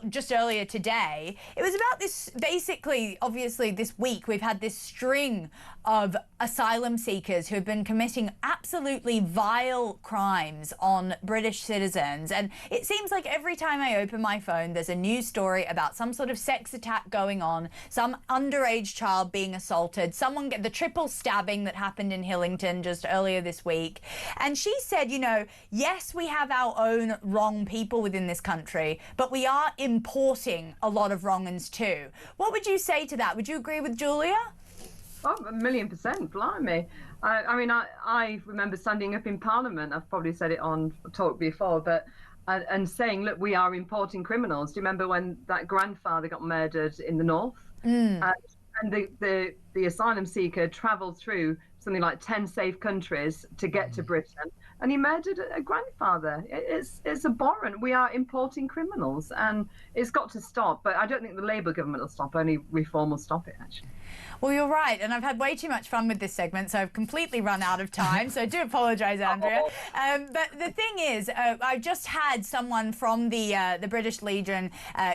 just earlier today. It was about this, basically, obviously, this week we've had this string of asylum seekers who have been committing absolutely vile crimes on British citizens. And it seems like every time I open my phone, there's a news story about some sort of sex attack going on, some underage child being assaulted, someone get the triple stabbing that happened in Hillington just earlier this week. And she said, you know, yes, we have our own wrong people within this country, but we are importing a lot of wrong uns too. What would you say to that? Would you agree with Julia? Oh, 1,000,000%, blimey. I mean, I remember standing up in Parliament, I've probably said it on talk before, but and saying, look, we are importing criminals. Do you remember when that grandfather got murdered in the north? And the asylum seeker travelled through something like 10 safe countries to get to Britain, and he murdered a grandfather. It's abhorrent. We are importing criminals, and it's got to stop. But I don't think the Labour government will stop. Only Reform will stop it, actually. Well, you're right, and I've had way too much fun with this segment, so I've completely run out of time, so I do apologise, Andrea. But the thing is, I just had someone from the British Legion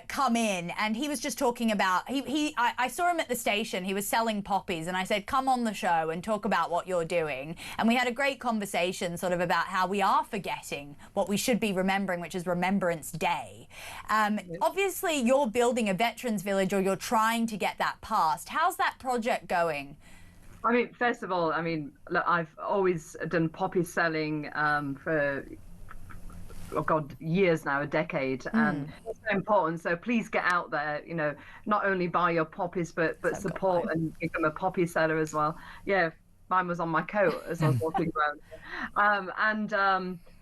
come in, and he was just talking about, I saw him at the station, he was selling poppies, and I said, come on the show and talk about what you're doing. And we had a great conversation sort of about how we are forgetting what we should be remembering, which is Remembrance Day. Obviously, you're building a veterans village, or you're trying to get that passed. How's that project going? I mean, first of all, I mean, look, I've always done poppy selling for, oh God, years now, a decade, and it's so important. So please get out there, you know, not only buy your poppies, but support and become a poppy seller as well. Yeah, mine was on my coat as I was walking around.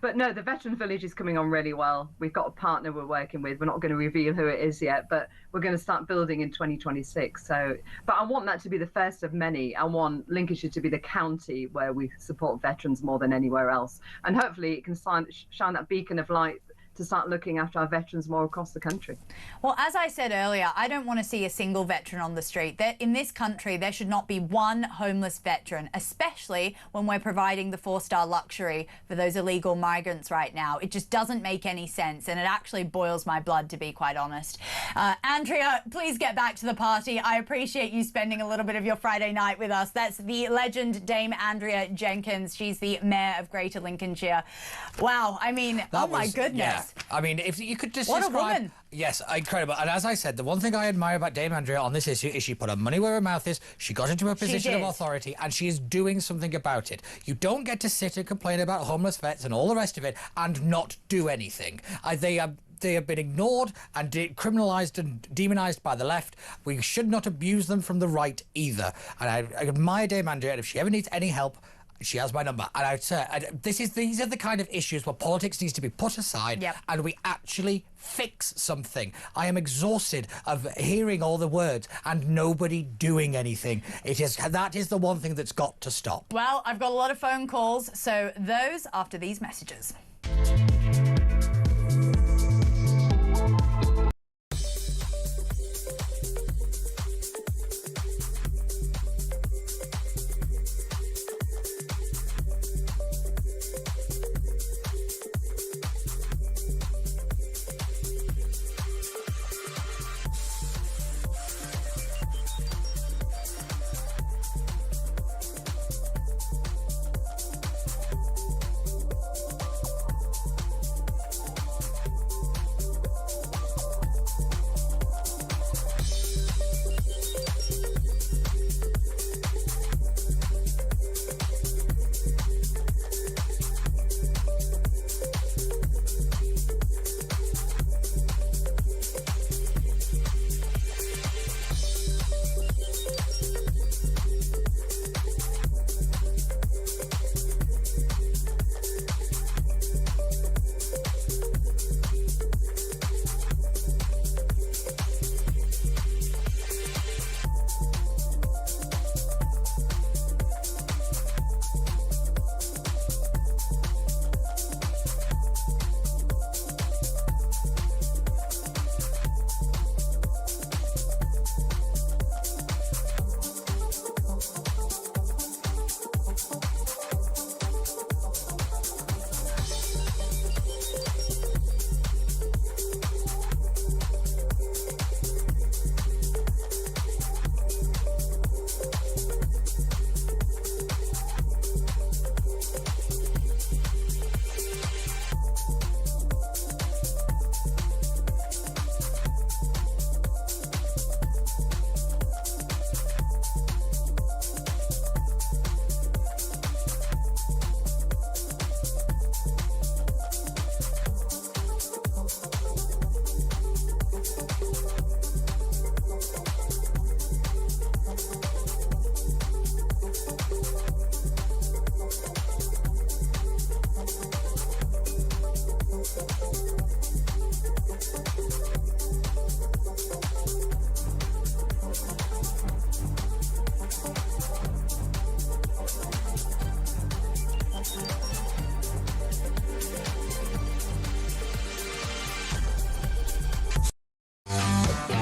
But no, the Veteran Village is coming on really well. We've got a partner we're working with. We're not going to reveal who it is yet, but we're going to start building in 2026. So, but I want that to be the first of many. I want Lincolnshire to be the county where we support veterans more than anywhere else. And hopefully it can shine that beacon of light to start looking after our veterans more across the country. Well, as I said earlier, I don't want to see a single veteran on the street. In this country, there should not be one homeless veteran, especially when we're providing the 4-star luxury for those illegal migrants right now. It just doesn't make any sense, and it actually boils my blood, to be quite honest. Andrea, please get back to the party. I appreciate you spending a little bit of your Friday night with us. That's the legend Dame Andrea Jenkins. She's the Mayor of Greater Lincolnshire. Wow, I mean, oh my goodness. Yeah. I mean, if you could just what describe... a woman. Yes, incredible. And as I said, the one thing I admire about Dame Andrea on this issue is she put her money where her mouth is, she got into a position of authority, and she is doing something about it. You don't get to sit and complain about homeless vets and all the rest of it and not do anything. They have been ignored and criminalised and demonised by the left. We should not abuse them from the right either. And I admire Dame Andrea, and if she ever needs any help, She has my number. And I'd say these are the kind of issues where politics needs to be put aside and we actually fix something. I am exhausted of hearing all the words and nobody doing anything. That is the one thing that's got to stop. Well, I've got a lot of phone calls, so those after these messages.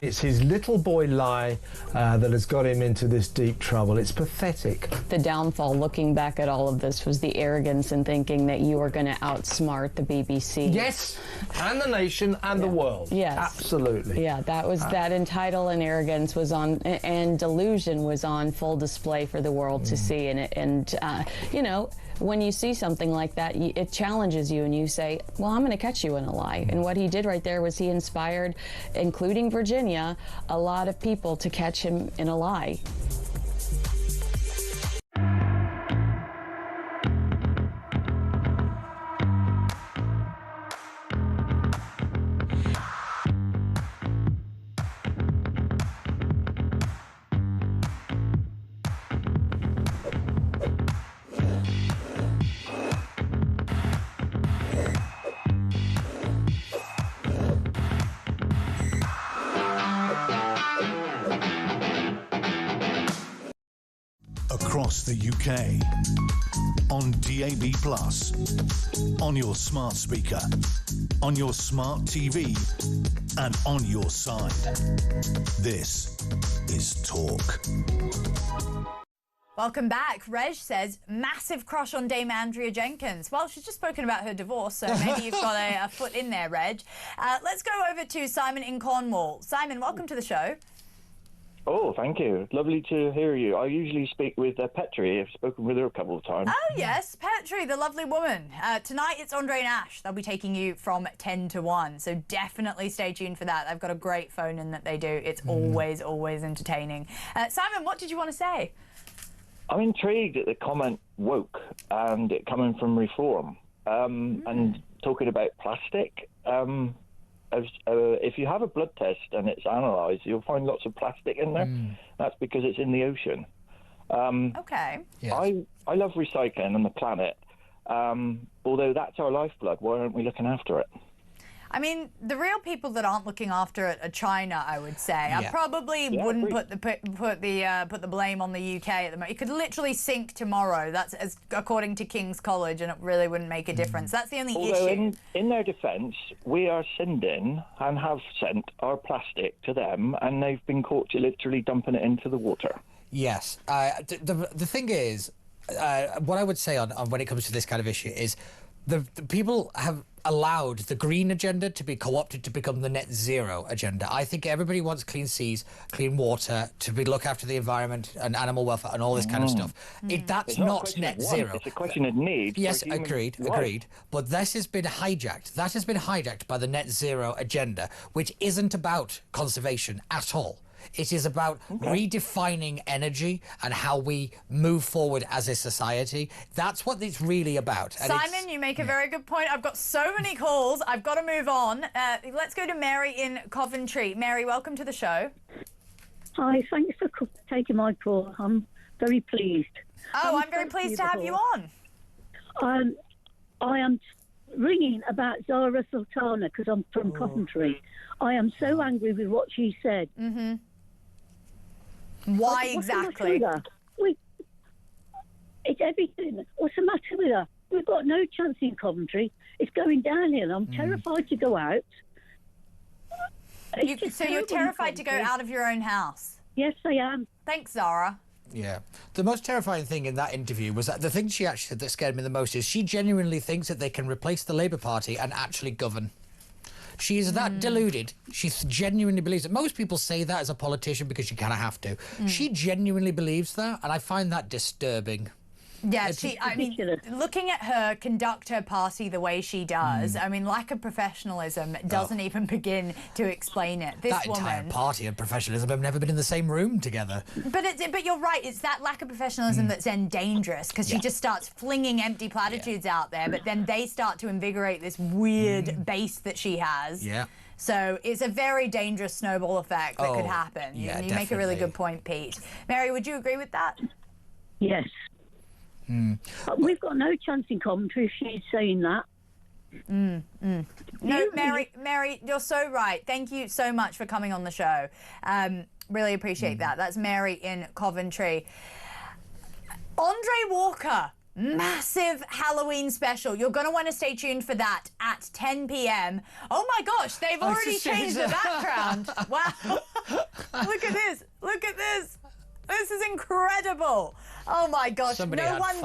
It's his little boy lie that has got him into this deep trouble. It's pathetic. The downfall, looking back at all of this, was the arrogance in thinking that you were going to outsmart the BBC. Yes, and the nation and the world. Yes. Absolutely. Yeah, that was that entitle and arrogance was on, and delusion was on full display for the world to see. And you know, when you see something like that, it challenges you and you say, well, I'm going to catch you in a lie. And what he did right there was he inspired, including Virginia, a lot of people to catch him in a lie. Across the UK, on DAB+, on your smart speaker, on your smart TV, and on your side. This is Talk. Welcome back. Reg says, massive crush on Dame Andrea Jenkins. Well, she's just spoken about her divorce, so maybe you've got a foot in there, Reg. Let's go over to Simon in Cornwall. Simon, welcome to the show. Oh, thank you. Lovely to hear you. I usually speak with Petri. I've spoken with her a couple of times. Oh, yes, Petri, the lovely woman. Tonight it's Andre and Ash. They'll be taking you from 10 to 1, so definitely stay tuned for that. They've got a great phone-in that they do. It's always, always entertaining. Simon, what did you want to say? I'm intrigued at the comment woke and it coming from Reform and talking about plastic. If you have a blood test and it's analysed, you'll find lots of plastic in there. That's because it's in the ocean. Okay. Yes. I love recycling and the planet. Although that's our lifeblood, why aren't we looking after it? I mean, the real people that aren't looking after it are China, I would say. I probably wouldn't put the blame on the UK at the moment. It could literally sink tomorrow. That's according to King's College, and it really wouldn't make a difference. That's the only issue. In their defence, we are sending and have sent our plastic to them, and they've been caught literally dumping it into the water. Yes. The thing is, what I would say on when it comes to this kind of issue is the people have allowed the green agenda to be co-opted to become the net zero agenda. I think everybody wants clean seas, clean water, to look after the environment and animal welfare and all this kind of stuff. That's not net zero. It's a question of need. Yes, agreed. But this has been hijacked. That has been hijacked by the net zero agenda, which isn't about conservation at all. It is about redefining energy and how we move forward as a society. That's what it's really about. And Simon, you make a very good point. I've got so many calls. I've got to move on. Let's go to Mary in Coventry. Mary, welcome to the show. Hi, thanks for taking my call. I'm very pleased. Oh, I'm very pleased to have you on. I am ringing about Zara Sultana because I'm from Coventry. I am so angry with what she said. Mm-hmm. Why exactly? It's everything. What's the matter with her? We've got no chance in Coventry. It's going downhill. I'm terrified to go out. So you're terrified to go out of your own house? Yes, I am. Thanks, Zara. Yeah. The most terrifying thing in that interview was that the thing she actually said that scared me the most is she genuinely thinks that they can replace the Labour Party and actually govern. She is that deluded. She genuinely believes it. Most people say that as a politician because you kind of have to. She genuinely believes that, and I find that disturbing. Yeah, I mean, looking at her conduct her party the way she does, I mean, lack of professionalism doesn't even begin to explain it. This woman, entire party and professionalism have never been in the same room together. But you're right, it's that lack of professionalism that's then dangerous, because she just starts flinging empty platitudes out there, but then they start to invigorate this weird base that she has. Yeah. So it's a very dangerous snowball effect that could happen. Yeah, you make a really good point, Pete. Mary, would you agree with that? Yes. We've got no chance in Coventry if she's saying that. No, Mary, you're so right. Thank you so much for coming on the show. Really appreciate that. That's Mary in Coventry. Andre Walker, massive Halloween special. You're going to want to stay tuned for that at 10 p.m. Oh my gosh, they've already changed the background. Wow. Look at this. Look at this. This is incredible. Oh my gosh. Somebody no had wonder